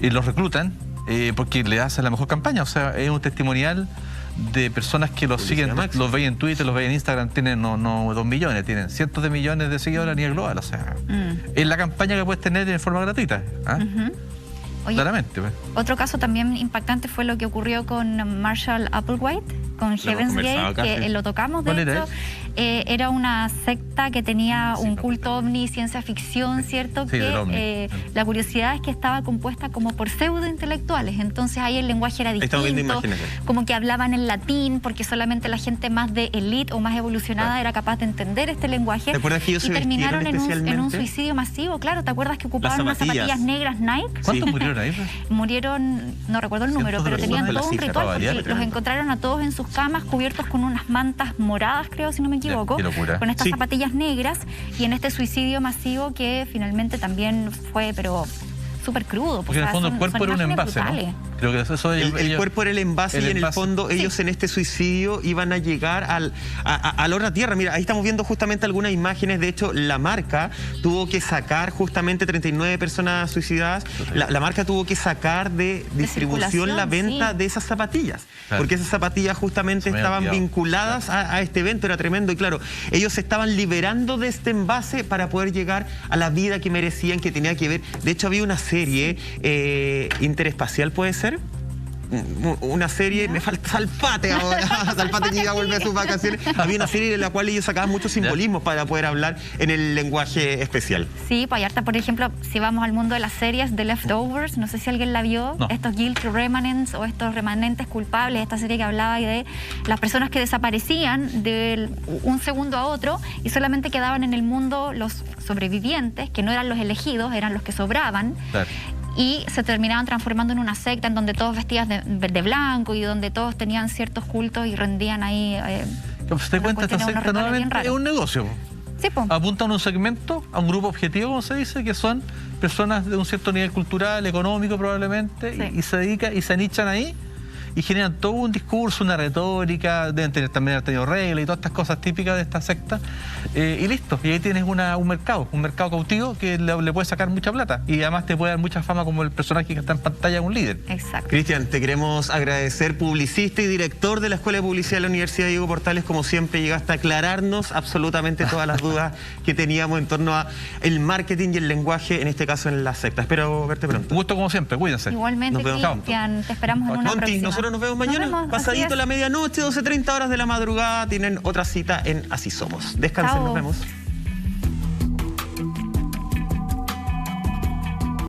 los reclutan porque le hacen la mejor campaña, o sea, es un testimonial de personas que los siguen, los ven en Twitter, los ven en Instagram, tienen no 2 millones, tienen cientos de millones de seguidores a nivel global, o sea, es la campaña que puedes tener de forma gratuita. Oye, claramente. Otro caso también impactante fue lo que ocurrió con Marshall Applewhite, con Heaven's Gate, que lo tocamos, de hecho. Era una secta que tenía un culto ovni, ciencia ficción, ¿cierto? Sí, que la curiosidad es que estaba compuesta como por pseudointelectuales, entonces ahí el lenguaje era distinto, como que hablaban en latín, porque solamente la gente más de élite o más evolucionada era capaz de entender este lenguaje. ¿Te acuerdas que ellos y terminaron en un suicidio masivo? Claro, ¿te acuerdas que ocupaban unas zapatillas negras Nike? ¿Cuántos murieron ahí? Murieron, no recuerdo el número, pero tenían todo un ritual, porque los encontraron a todos en sus camas cubiertos con unas mantas moradas, creo, si no me equivoco, con estas zapatillas negras, y en este suicidio masivo que finalmente también fue, pero súper crudo. Porque en el fondo el cuerpo era un envase, ¿no? Creo que eso el cuerpo era el envase y en el fondo ellos en este suicidio iban a llegar a la otra tierra. Mira, ahí estamos viendo justamente algunas imágenes. De hecho, la marca tuvo que sacar justamente 39 personas suicidadas. La marca tuvo que sacar de distribución la venta de esas zapatillas. Claro. Porque esas zapatillas justamente estaban vinculadas a este evento. Era tremendo. Y claro, ellos se estaban liberando de este envase para poder llegar a la vida que merecían, que tenía que ver. De hecho, había una serie interespacial, ¿puede ser? Una serie, me falta Salpate ahora, Salpate que iba a volver a sus vacaciones. Había una serie en la cual ellos sacaban muchos simbolismos para poder hablar en el lenguaje especial. Sí, pues harta, por ejemplo, si vamos al mundo de las series, The Leftovers, no sé si alguien la vio, estos guilty remnants o estos remanentes culpables, esta serie que hablaba de las personas que desaparecían de un segundo a otro y solamente quedaban en el mundo los sobrevivientes, que no eran los elegidos, eran los que sobraban. Claro. Y se terminaban transformando en una secta en donde todos vestían de blanco y donde todos tenían ciertos cultos y rendían ahí... ¿Se te cuenta esta secta nuevamente? Es un negocio. Sí, po. Apuntan a un segmento, a un grupo objetivo, como se dice, que son personas de un cierto nivel cultural, económico probablemente, y se dedican y se nichan ahí y generan todo un discurso, una retórica, deben tener también haber tenido reglas y todas estas cosas típicas de esta secta, y listo, y ahí tienes un mercado cautivo que le puede sacar mucha plata y además te puede dar mucha fama como el personaje que está en pantalla, un líder. Exacto. Cristian, te queremos agradecer, publicista y director de la Escuela de Publicidad de la Universidad Diego Portales, como siempre llegaste a aclararnos absolutamente todas las dudas que teníamos en torno a el marketing y el lenguaje, en este caso en la secta. Espero verte pronto. Un gusto como siempre, cuídense. Igualmente, Cristian, te esperamos en una próxima. Nosotros nos vemos mañana, pasadito la medianoche, 12:30 horas de la madrugada. Tienen otra cita en Así Somos. Descansen, nos vemos.